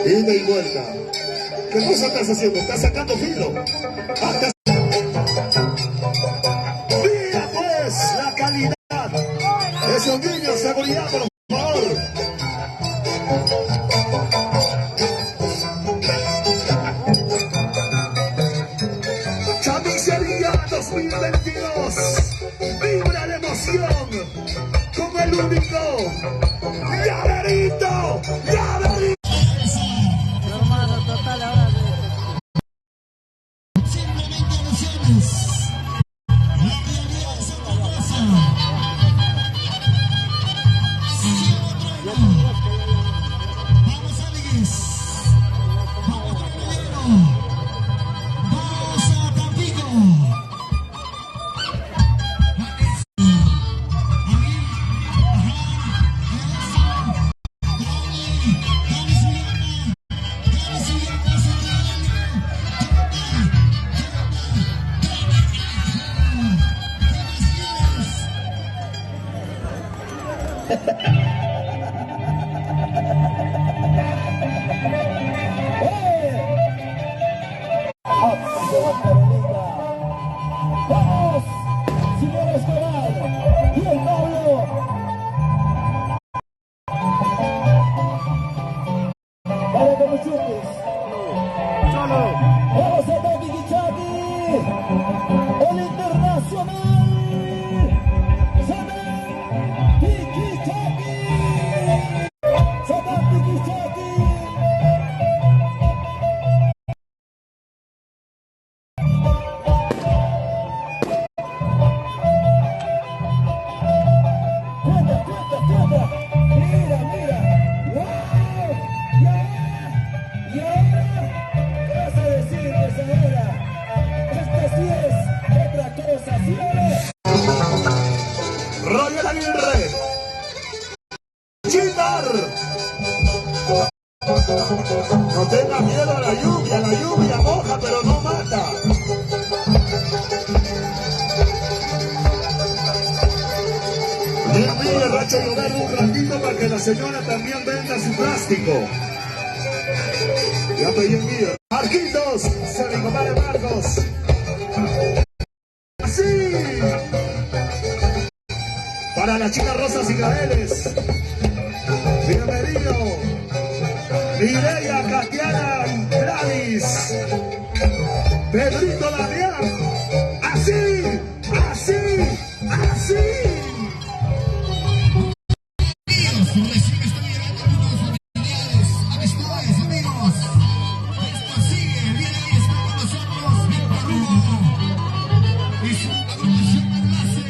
Ida y vuelta. ¿Qué cosa estás haciendo? ¿Estás sacando filo? Mira pues la calidad. Esos niños, seguridad, por favor. Chamisería 2022. Vibra la emoción con el único Llaverito. Llaverito.
Hermano, total, ahora
Simplemente emociones. La realidad es otra cosa. Vamos, Alex. Vamos, Tremendero. Vamos a Tampico.
Vamos, Simón Escobar y el Pablo. Para que me chupes. Vamos a Tati Kichaki, el Internacional. Sadam Kichaki. Sadam Kichaki. Mira. ¡Wow! ¿Y ahora? ¿Qué vas a decirles ahora? Esto sí es otra cosa, ¿sí o no?
Roger Aguirre. Chitar. No tenga miedo a la lluvia moja pero no mata. Bien, mire, Racho, llover un ratito para que la señora también venda su plástico. Ya pedí mío. Marquitos, se mi compadre Marcos. Así. Para las chicas Rosas y Gaeles. Bienvenido. Mireya, Katiana, Gladys. Pedrito Damián. Así.
Recién están llegando algunos familiares, amistades, amigos. Esto sigue, viene y está con nosotros, bien Perruno. Y su agrupación enlace.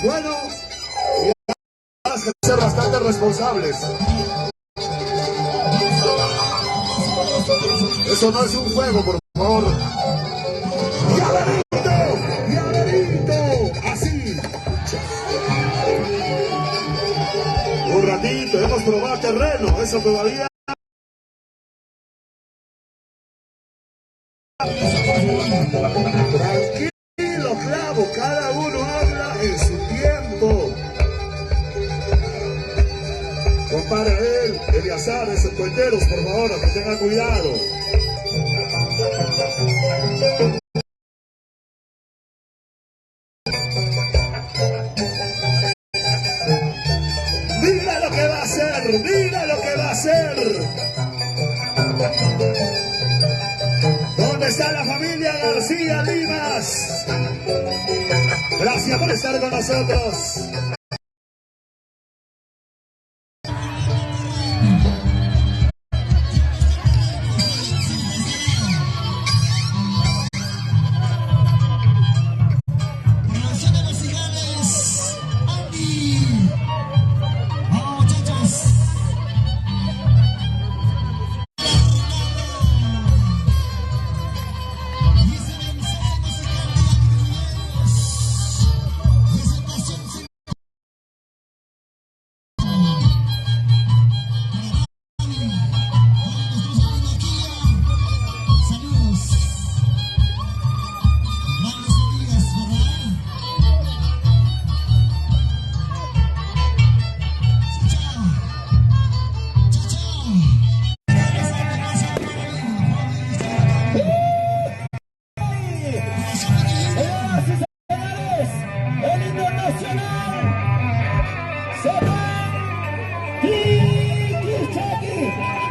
Bueno, hay que ser bastante responsables. Eso no es un juego, por favor. ¡Llaverito! Así. Un ratito, hemos probado terreno, eso todavía. Tranquilo, Clavo, cada uno habla en su tiempo. Compara él, Eliazar, esos cuenteros, por favor, que tengan cuidado. Mira lo que va a hacer, mira lo que va a hacer. ¿Dónde está la familia García Limas? Gracias por estar con nosotros.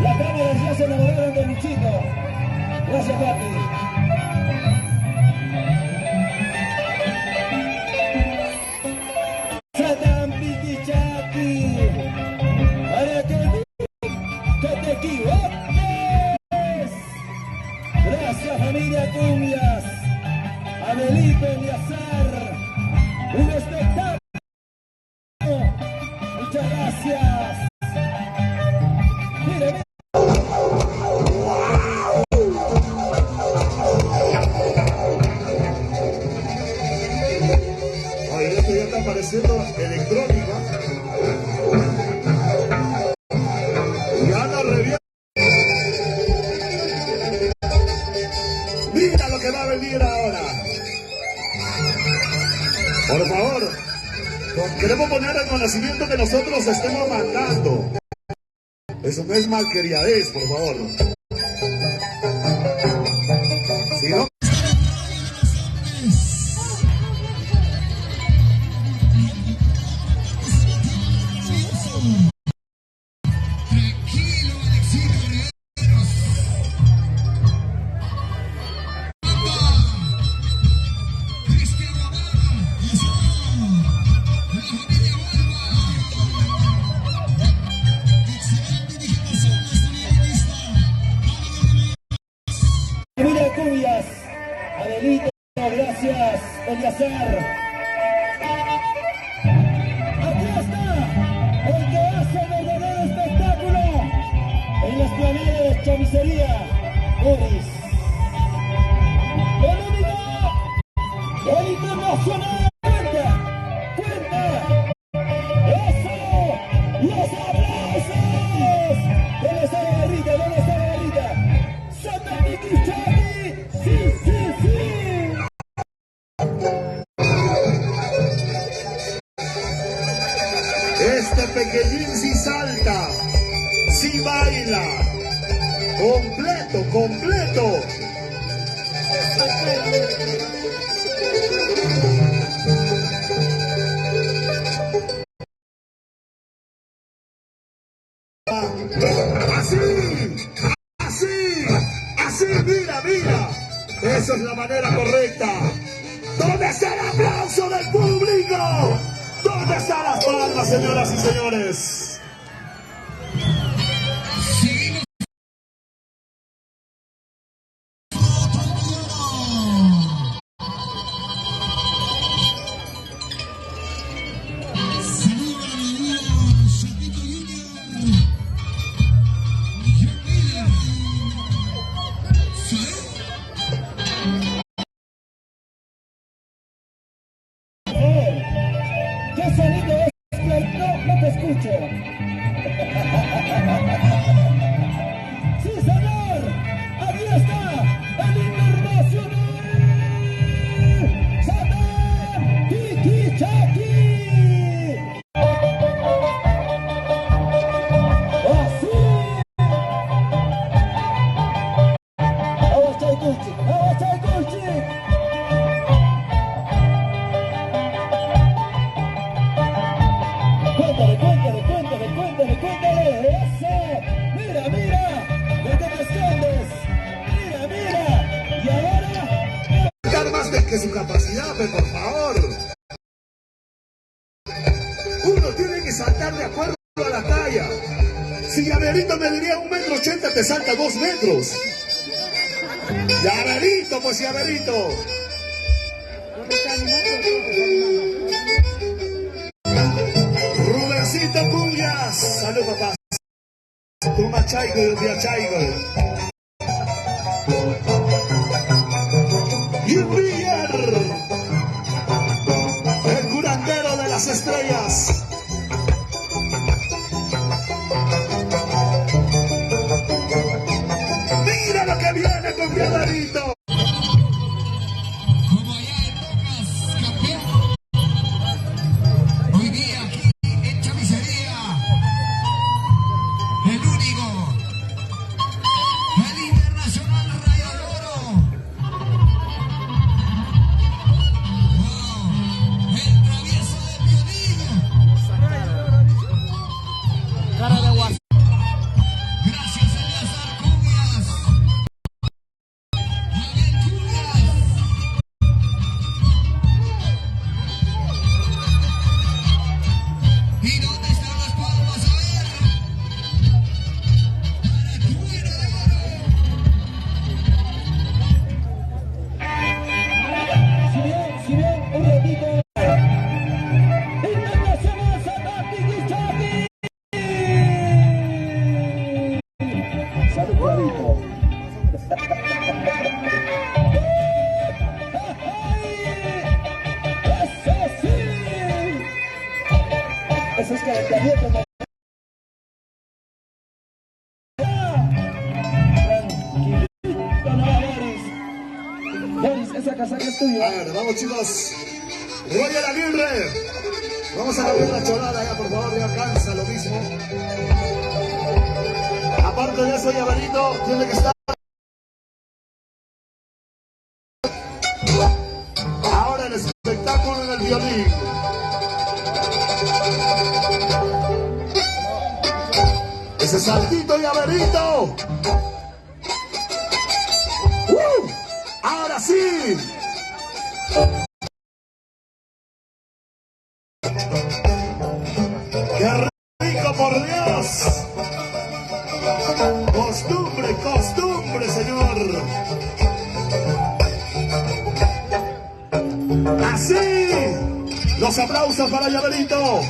Las cámaras ya se enamoraron de Luchito. Gracias, papi. Satán Piquichaki. Para que te equivoques. Gracias, familia Cumbias. Abelito Eliazar. Un espectáculo. Muchas gracias. Mire,
Ay, esto ya está pareciendo electrónica. Ya no revienta. Mira lo que va a venir ahora. Por favor, queremos poner el conocimiento que nosotros estemos mandando. Eso no es malcriadez, por favor. Si no...
familia Cumbias. Abelito, gracias, Eliazar. Aquí está el que hace el verdadero espectáculo en las planadas de Chamicería, Boris. El único, el internacional. Cuenta. ¡Eso! ¡Los aplausos! ¿Dónde está la garrita? ¿Dónde está la garrita? ¡Santa Piquichaki! ¡Sí, sí, sí!
Este pequeñín sí salta, sí baila, completo, completo. Así, así, así, mira, mira. Esa es la manera correcta. ¿Dónde está el aplauso del público? ¿Dónde están las palmas, señoras y señores?
más sonido, Oscar, no te escucho. ¡Sí, señor! ¡Aquí está! ¡El internacional! ¡Satán Tikichaki! ¡Así! ¡Aguas Chaikuchi! ¡Aguas Chaikuchi! Cuéntale, ese, mira, ¿de qué te escondes? Mira, y ahora...
Más de que su capacidad, pero por favor. Uno tiene que saltar de acuerdo a la talla. Si Llaverito me diría 1,80 m, te salta 2 metros. Llaverito, pues Llaverito. Rubencito Cuyas. Salud, papá. Toma chaigo y día chaigo. Y Villar, el curandero de las estrellas. Mira lo que viene con Llaverito.
Como allá en Bocas, campeón. Hoy día aquí en Chamicería, el único, el internacional Rayo de Oro. Wow, el travieso de Piolín.
Cara de guas.
Gracias a las Arcubias. Javier Cubias. ¿Y dónde están las palmas? A ver. Para Cuero de Oro.
Si bien, un ratito... ¡Internacional Satán Tikichaki! ¡Salud, Llaverito! ¡Eso sí! Eso es calentamiento, ¿no? Tranquilito, no, Boris, esa casaca es tuya.
A ver, vamos chicos. Roger Aguirre. Vamos a cambiar la chorada ya, por favor, ya cansa lo mismo. Aparte de eso, Llaverito tiene que estar. Ahora el espectáculo en el violín. Ese saltito, Llaverito. Ahora sí. ¡Qué rico, por Dios! Costumbre, señor. Así. Los aplausos para Llaverito.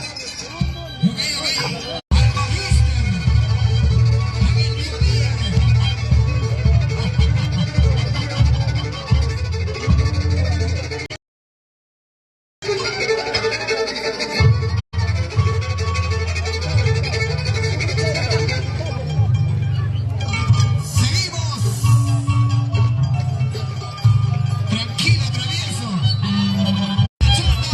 Tranquilo, travieso. Chata.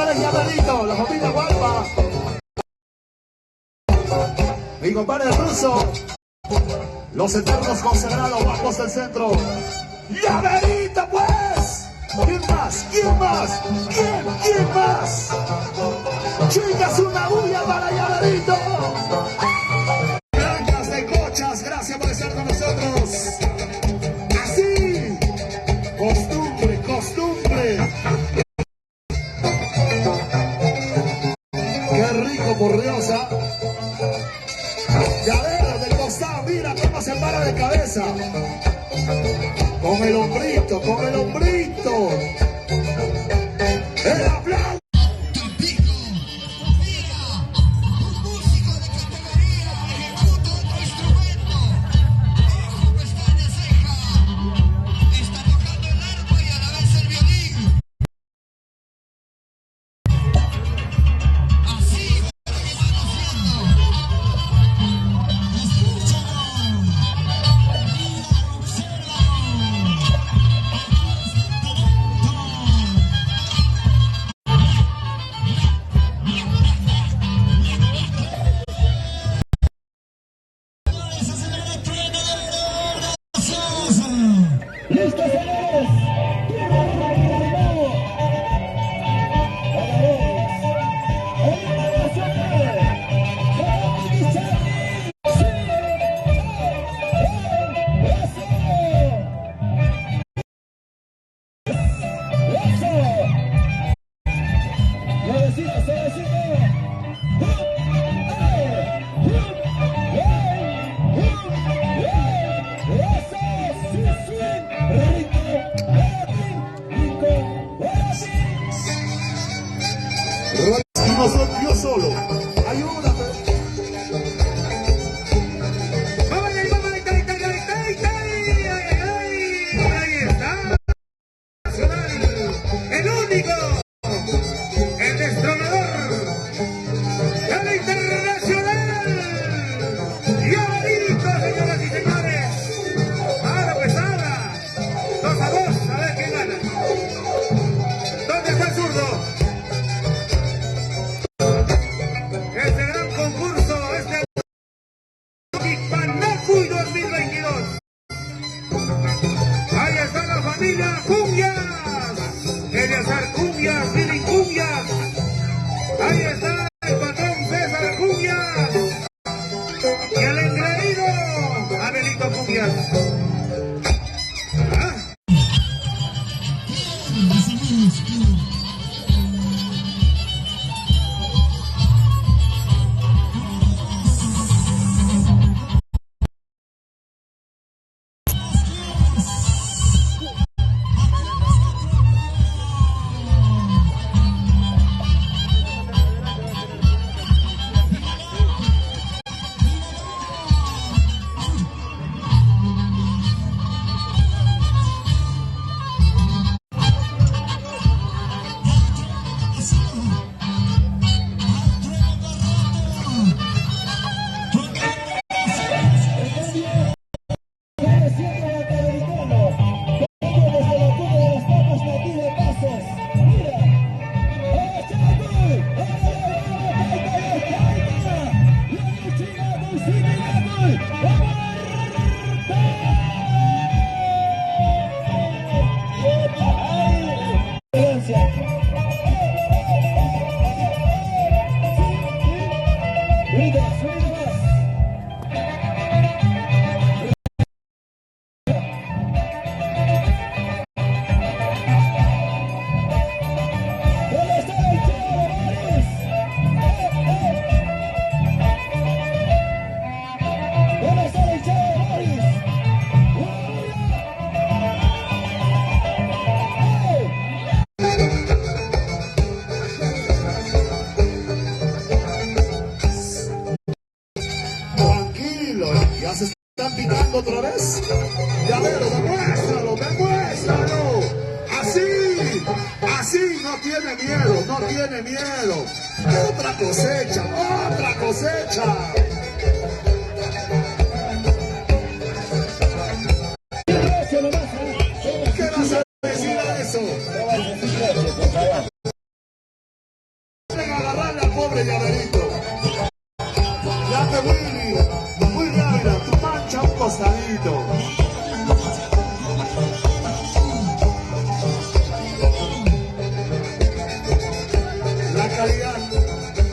señores, llamadito, la familia Gualpa. Mi compadre ruso. Los eternos consagrados guapos del centro. ¡Llaverito, pues! ¿Quién más? ¿Quién más? ¿Quién más? Chicas, una bulla para Llaverito. Blancas de Cochas, gracias por estar con nosotros. Así, costumbre, costumbre. Qué rico, por Dios, ¿ah? Llavero del costado, mira cómo se para de cabeza. Con el hombrito, con el hombrito. El aplauso.
Tampico, mira, un músico de categoría ejecuta otro instrumento. Ojo, pestaña, ceja. Está tocando el arpa y a la vez el violín. Así va manoseando.
¡Listo, señores!
Y no soy yo solo. Ayúdame.
Ahí está. El único, el destronador, el internacional. Llaverito, señoras y señores. Ahora pues ahora. 2-2, a ver quién gana. ¿Dónde está el zurdo? Este gran concurso, este Panacuy 2022. Ahí está la familia Cumbias, Eleazar Cumbias, Billy Cumbias. Ahí está el patrón César Cumbias y el engreído Abelito Cumbias. ¿Ah?
¿Ya se están picando otra vez? Llavero, demuéstralo, demuéstralo. Así, así, no tiene miedo, no tiene miedo. Otra cosecha, otra cosecha. ¿Qué vas a decir a eso? pobre llaverito. Ya te Willy, muy rápida, tu mancha un costadito. La calidad,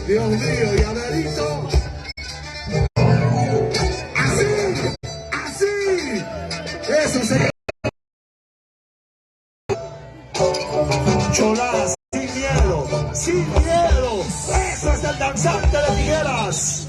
Dios mío, llaverito. Así, eso sería. Cholás, sin miedo, eso es el danzante de tijeras.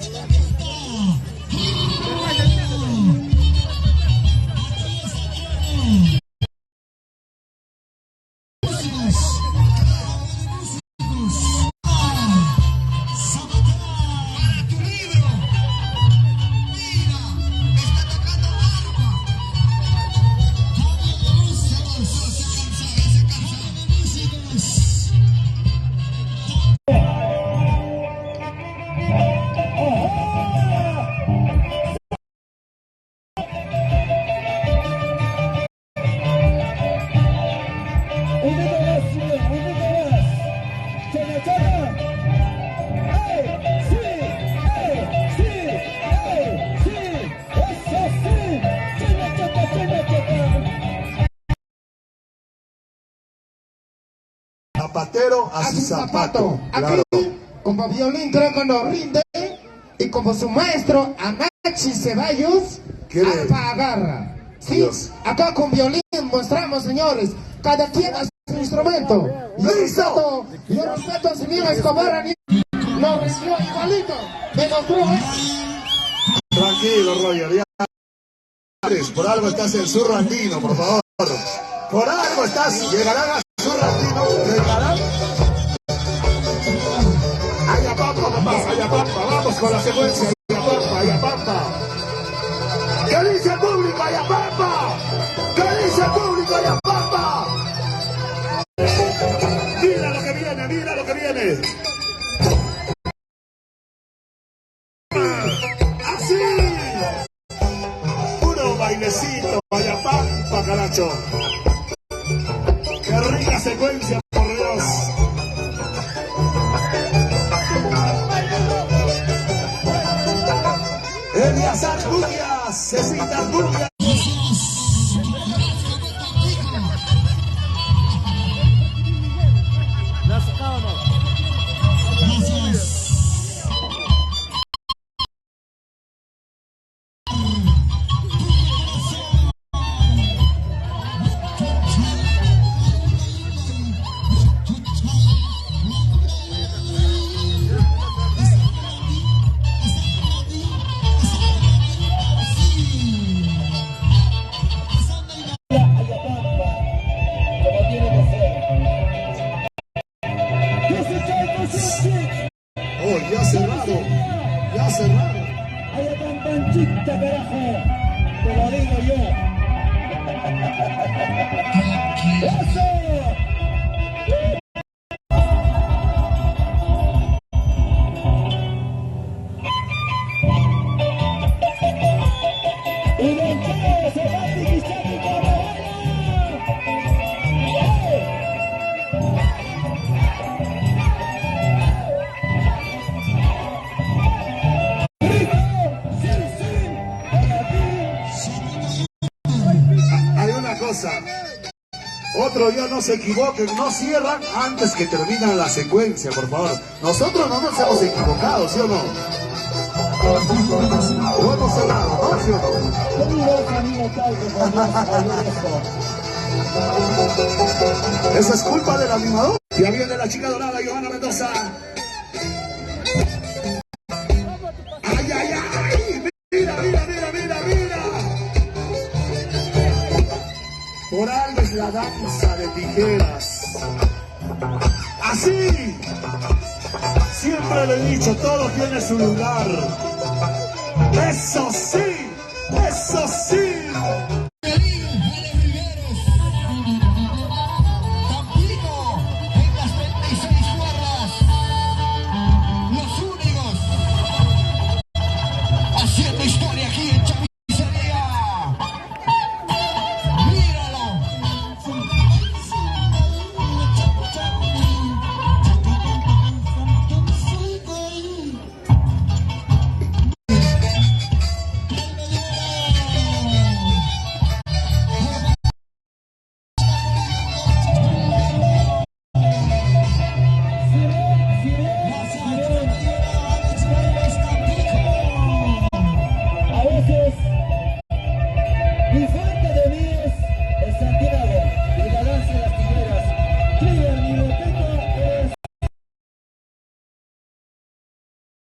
Zapatero a su zapato.
Aquí, como violín creo que nos rinde, y como su maestro, Anachi Ceballos, arpa agarra. Sí,
Dios.
acá con violín mostramos, señores, cada quien a su instrumento.
¡Listo!
Yo respeto a Simón Escobar, lo recibió igualito, demostró
Tranquilo, Roger, ya. Por algo estás en Surro Andino, por favor. Por algo estás, llegarán a Surro Andino, llegarán. Ayapampa, papá, Ayapampa, vamos con la secuencia. Ayapampa, Ayapampa. ¿Qué dice el público, Ayapampa? ¿Qué dice el público, Ayapampa? Mira lo que viene, mira lo que viene. Así. Puro bailecito, Ayapampa, caracho. Qué rica secuencia, por Dios. Eliazar Cumbias, Cecita Cumbias. Oh, ya cerrado, ya cerrado.
Allá tan panchita, carajo, te lo digo yo. ¡Eso! Y del chavo se va a divisar mi
Hay una cosa, otro día no se equivoquen, no cierran antes que termine la secuencia, por favor. Nosotros no nos hemos equivocado, ¿sí o no? No hemos cerrado, ¿no? ¿Sí o no? Esa es culpa del animador. Ya viene la chica dorada, Johanna Mendoza. ¡Ay, ay, ay! ¡Mira, mira, mira, mira, mira! Por algo es la danza de tijeras. Así. Siempre le he dicho, todo tiene su lugar. Eso sí, eso sí.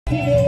Sigue